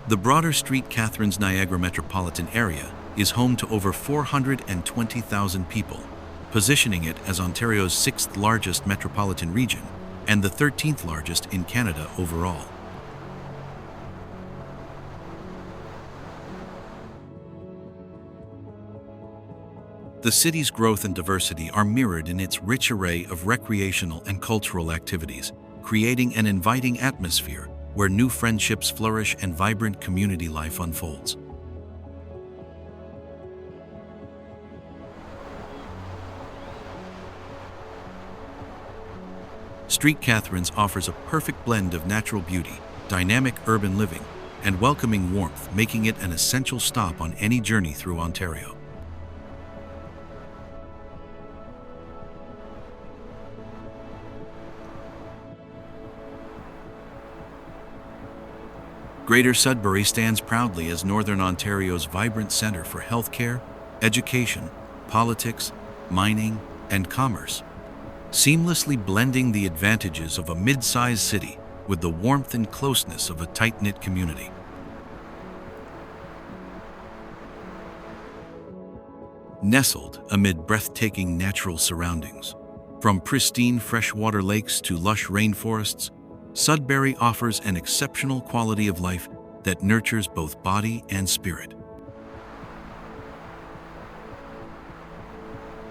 The broader St. Catharines Niagara metropolitan area is home to over 420,000 people, positioning it as Ontario's 6th largest metropolitan region and the 13th largest in Canada overall. The city's growth and diversity are mirrored in its rich array of recreational and cultural activities, creating an inviting atmosphere where new friendships flourish and vibrant community life unfolds. St. Catharines offers a perfect blend of natural beauty, dynamic urban living, and welcoming warmth, making it an essential stop on any journey through Ontario. Greater Sudbury stands proudly as Northern Ontario's vibrant centre for healthcare, education, politics, mining, and commerce, seamlessly blending the advantages of a mid-sized city with the warmth and closeness of a tight-knit community. Nestled amid breathtaking natural surroundings, from pristine freshwater lakes to lush rainforests, Sudbury offers an exceptional quality of life that nurtures both body and spirit.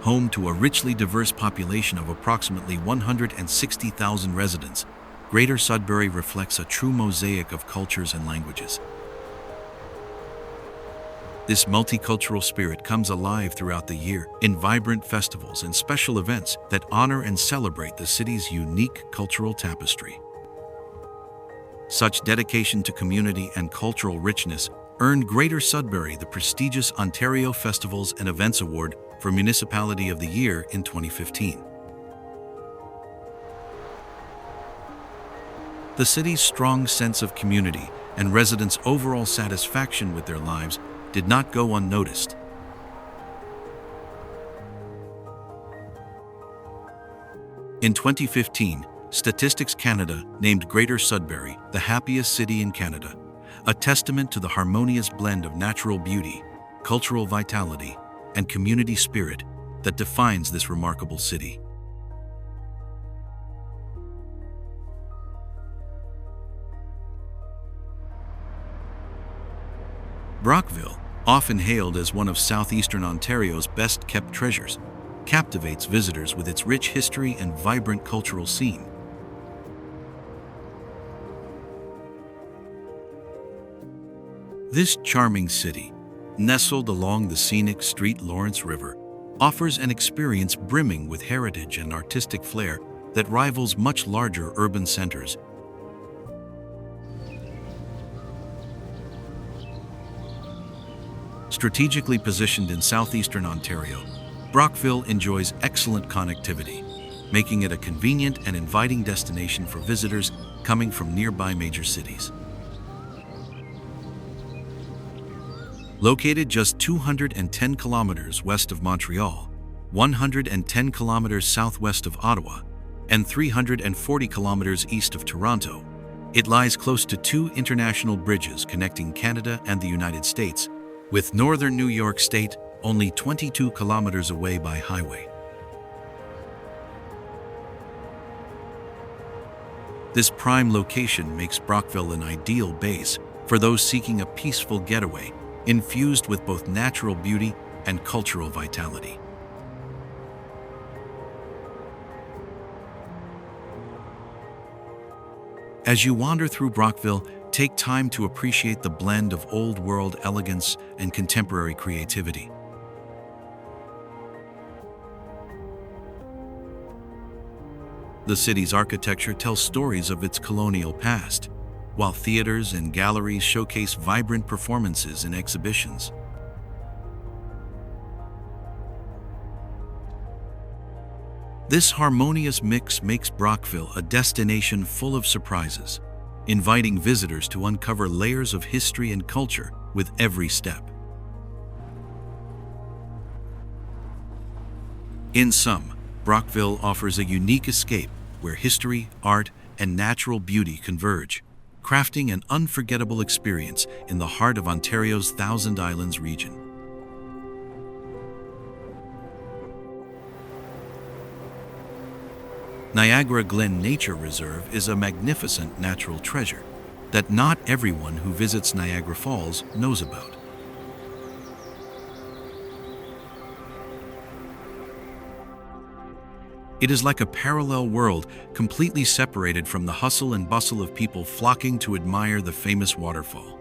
Home to a richly diverse population of approximately 160,000 residents, Greater Sudbury reflects a true mosaic of cultures and languages. This multicultural spirit comes alive throughout the year in vibrant festivals and special events that honor and celebrate the city's unique cultural tapestry. Such dedication to community and cultural richness earned Greater Sudbury the prestigious Ontario Festivals and Events Award for Municipality of the Year in 2015. The city's strong sense of community and residents' overall satisfaction with their lives did not go unnoticed. In 2015, Statistics Canada named Greater Sudbury the happiest city in Canada, a testament to the harmonious blend of natural beauty, cultural vitality, and community spirit that defines this remarkable city. Brockville, often hailed as one of southeastern Ontario's best-kept treasures, captivates visitors with its rich history and vibrant cultural scene. This charming city, nestled along the scenic St. Lawrence River, offers an experience brimming with heritage and artistic flair that rivals much larger urban centers. Strategically positioned in southeastern Ontario, Brockville enjoys excellent connectivity, making it a convenient and inviting destination for visitors coming from nearby major cities. Located just 210 kilometers west of Montreal, 110 kilometers southwest of Ottawa, and 340 kilometers east of Toronto, it lies close to two international bridges connecting Canada and the United States, with northern New York State only 22 kilometers away by highway. This prime location makes Brockville an ideal base for those seeking a peaceful getaway, infused with both natural beauty and cultural vitality. As you wander through Brockville, take time to appreciate the blend of old-world elegance and contemporary creativity. The city's architecture tells stories of its colonial past, while theaters and galleries showcase vibrant performances and exhibitions. This harmonious mix makes Brockville a destination full of surprises, inviting visitors to uncover layers of history and culture with every step. In sum, Brockville offers a unique escape where history, art, and natural beauty converge, crafting an unforgettable experience in the heart of Ontario's Thousand Islands region. Niagara Glen Nature Reserve is a magnificent natural treasure that not everyone who visits Niagara Falls knows about. It is like a parallel world, completely separated from the hustle and bustle of people flocking to admire the famous waterfall.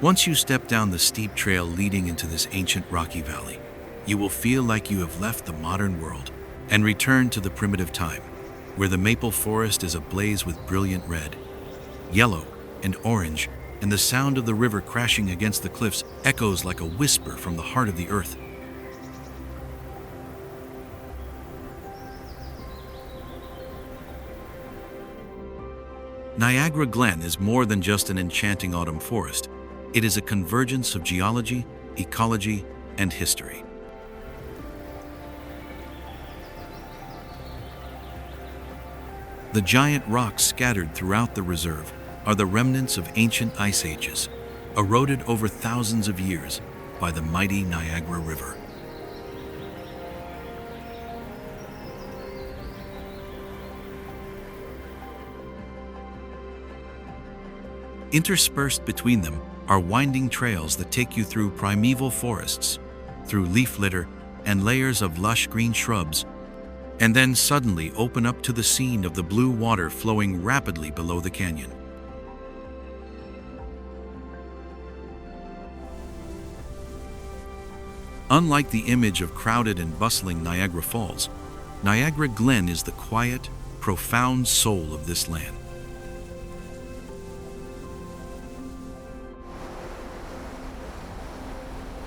Once you step down the steep trail leading into this ancient rocky valley, you will feel like you have left the modern world and returned to the primitive time, where the maple forest is ablaze with brilliant red, yellow, and orange, and the sound of the river crashing against the cliffs echoes like a whisper from the heart of the earth. Niagara Glen is more than just an enchanting autumn forest. It is a convergence of geology, ecology, and history. The giant rocks scattered throughout the reserve are the remnants of ancient ice ages, eroded over thousands of years by the mighty Niagara River. Interspersed between them are winding trails that take you through primeval forests, through leaf litter and layers of lush green shrubs, and then suddenly open up to the scene of the blue water flowing rapidly below the canyon. Unlike the image of crowded and bustling Niagara Falls, Niagara Glen is the quiet, profound soul of this land.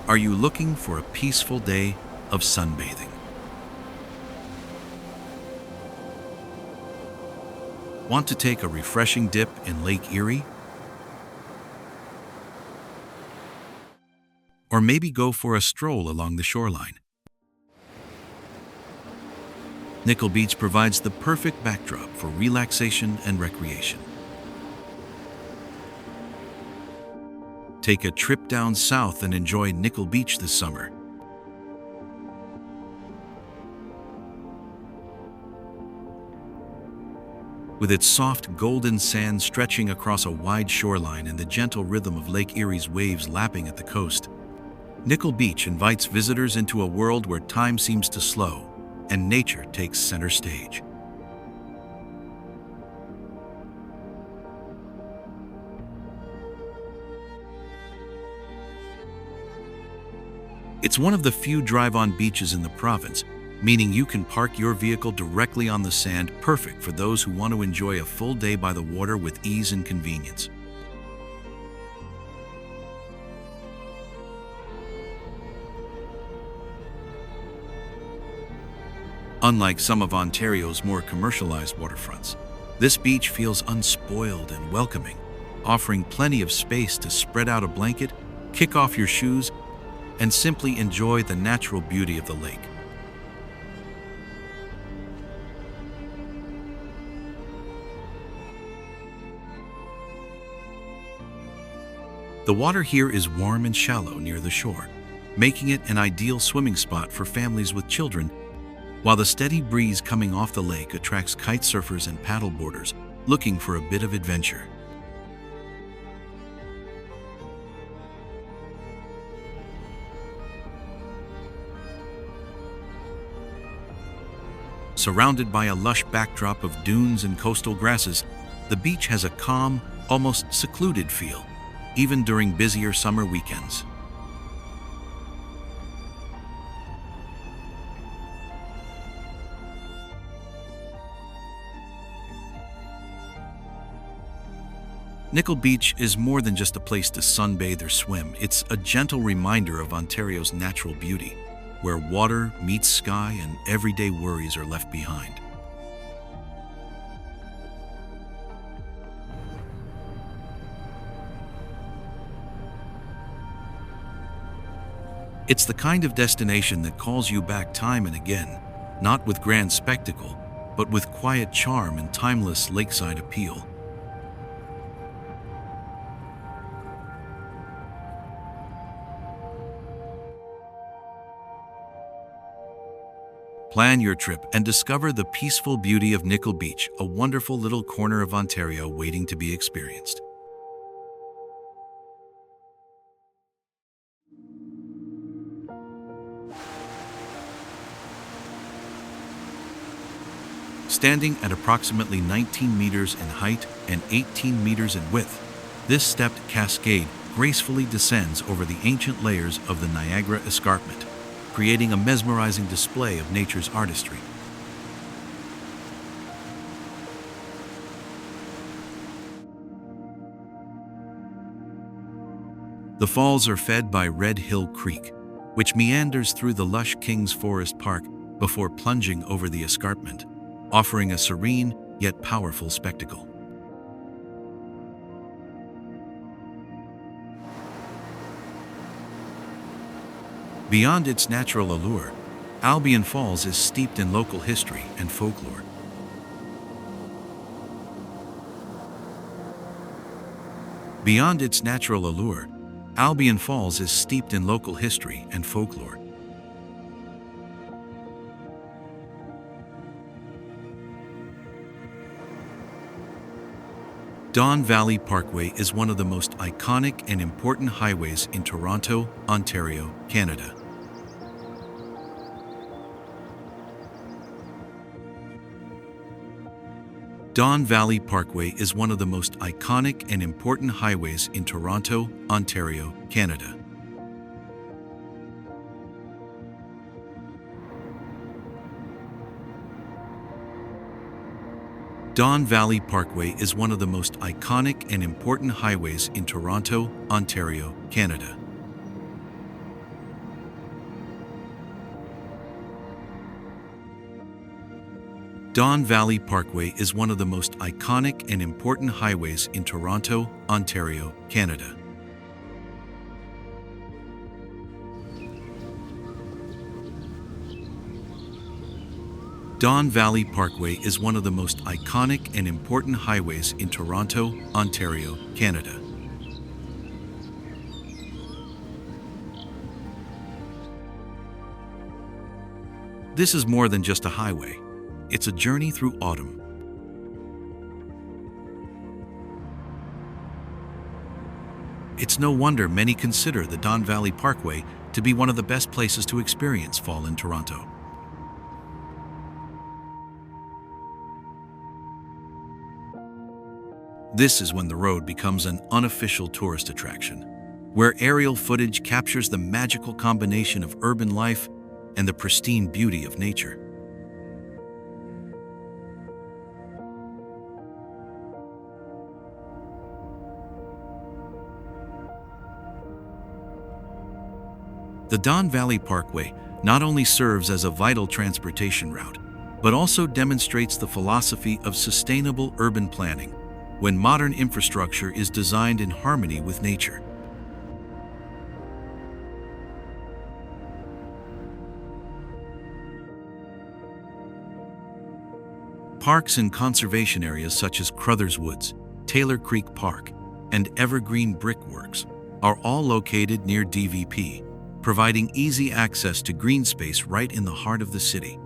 Are you looking for a peaceful day of sunbathing? Want to take a refreshing dip in Lake Erie? Or maybe go for a stroll along the shoreline? Nickel Beach provides the perfect backdrop for relaxation and recreation. Take a trip down south and enjoy Nickel Beach this summer. With its soft golden sand stretching across a wide shoreline and the gentle rhythm of Lake Erie's waves lapping at the coast, Nickel Beach invites visitors into a world where time seems to slow and nature takes center stage. It's one of the few drive-on beaches in the province, meaning you can park your vehicle directly on the sand, perfect for those who want to enjoy a full day by the water with ease and convenience. Unlike some of Ontario's more commercialized waterfronts, this beach feels unspoiled and welcoming, offering plenty of space to spread out a blanket, kick off your shoes, and simply enjoy the natural beauty of the lake. The water here is warm and shallow near the shore, making it an ideal swimming spot for families with children, while the steady breeze coming off the lake attracts kite surfers and paddleboarders looking for a bit of adventure. Surrounded by a lush backdrop of dunes and coastal grasses, the beach has a calm, almost secluded feel, even during busier summer weekends. Nickel Beach is more than just a place to sunbathe or swim. It's a gentle reminder of Ontario's natural beauty, where water meets sky and everyday worries are left behind. It's the kind of destination that calls you back time and again, not with grand spectacle, but with quiet charm and timeless lakeside appeal. Plan your trip and discover the peaceful beauty of Nickel Beach, a wonderful little corner of Ontario waiting to be experienced. Standing at approximately 19 meters in height and 18 meters in width, this stepped cascade gracefully descends over the ancient layers of the Niagara Escarpment, creating a mesmerizing display of nature's artistry. The falls are fed by Red Hill Creek, which meanders through the lush Kings Forest Park before plunging over the escarpment, offering a serene yet powerful spectacle. Beyond its natural allure, Albion Falls is steeped in local history and folklore. Beyond its natural allure, Albion Falls is steeped in local history and folklore. Don Valley Parkway is one of the most iconic and important highways in Toronto, Ontario, Canada. Don Valley Parkway is one of the most iconic and important highways in Toronto, Ontario, Canada. Don Valley Parkway is one of the most iconic and important highways in Toronto, Ontario, Canada. Don Valley Parkway is one of the most iconic and important highways in Toronto, Ontario, Canada. Don Valley Parkway is one of the most iconic and important highways in Toronto, Ontario, Canada. This is more than just a highway. It's a journey through autumn. It's no wonder many consider the Don Valley Parkway to be one of the best places to experience fall in Toronto. This is when the road becomes an unofficial tourist attraction. where aerial footage captures the magical combination of urban life and the pristine beauty of nature. The Don Valley Parkway not only serves as a vital transportation route, but also demonstrates the philosophy of sustainable urban planning when modern infrastructure is designed in harmony with nature. Parks and conservation areas such as Crothers Woods, Taylor Creek Park, and Evergreen Brickworks are all located near DVP, providing easy access to green space right in the heart of the city.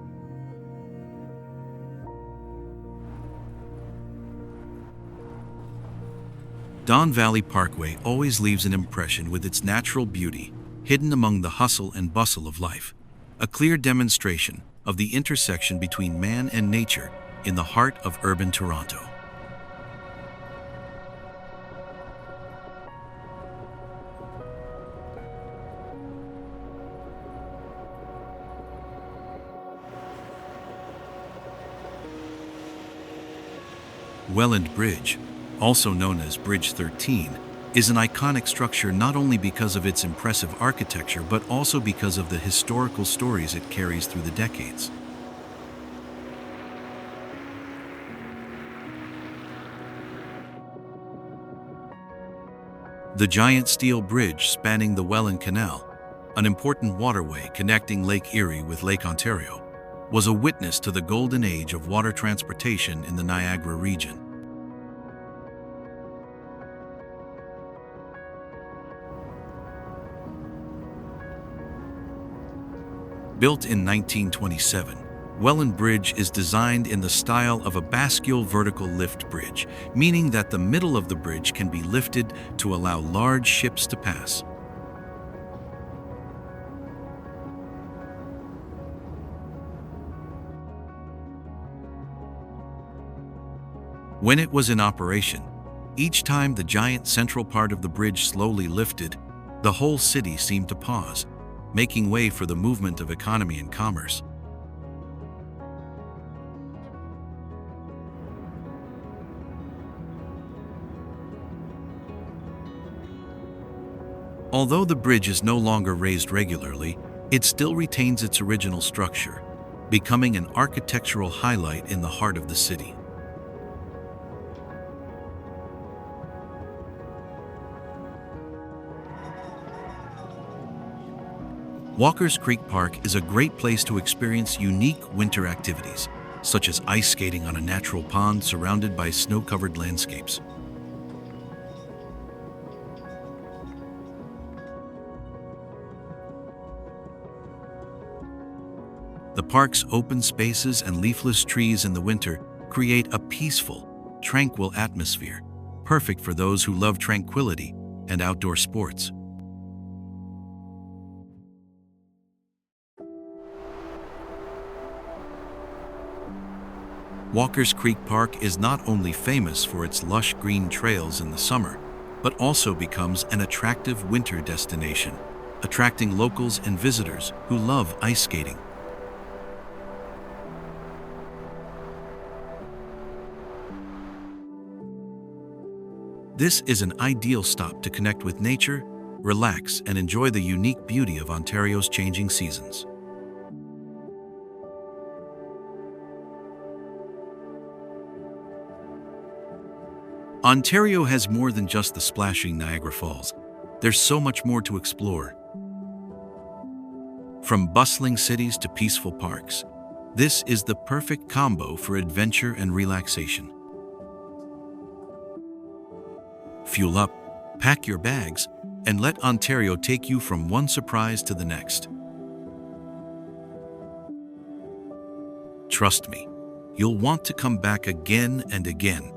Don Valley Parkway always leaves an impression with its natural beauty, hidden among the hustle and bustle of life, a clear demonstration of the intersection between man and nature in the heart of urban Toronto. Welland Bridge, also known as Bridge 13, is an iconic structure not only because of its impressive architecture but also because of the historical stories it carries through the decades. The giant steel bridge spanning the Welland Canal, an important waterway connecting Lake Erie with Lake Ontario, was a witness to the golden age of water transportation in the Niagara region. Built in 1927, Welland Bridge is designed in the style of a bascule vertical lift bridge, meaning that the middle of the bridge can be lifted to allow large ships to pass. When it was in operation, each time the giant central part of the bridge slowly lifted, the whole city seemed to pause, making way for the movement of economy and commerce. Although the bridge is no longer raised regularly, it still retains its original structure, becoming an architectural highlight in the heart of the city. Walker's Creek Park is a great place to experience unique winter activities, such as ice skating on a natural pond surrounded by snow-covered landscapes. The park's open spaces and leafless trees in the winter create a peaceful, tranquil atmosphere, perfect for those who love tranquility and outdoor sports. Walker's Creek Park is not only famous for its lush green trails in the summer, but also becomes an attractive winter destination, attracting locals and visitors who love ice skating. This is an ideal stop to connect with nature, relax, and enjoy the unique beauty of Ontario's changing seasons. Ontario has more than just the splashing Niagara Falls. There's so much more to explore. From bustling cities to peaceful parks, this is the perfect combo for adventure and relaxation. Fuel up, pack your bags, and let Ontario take you from one surprise to the next. Trust me, you'll want to come back again and again.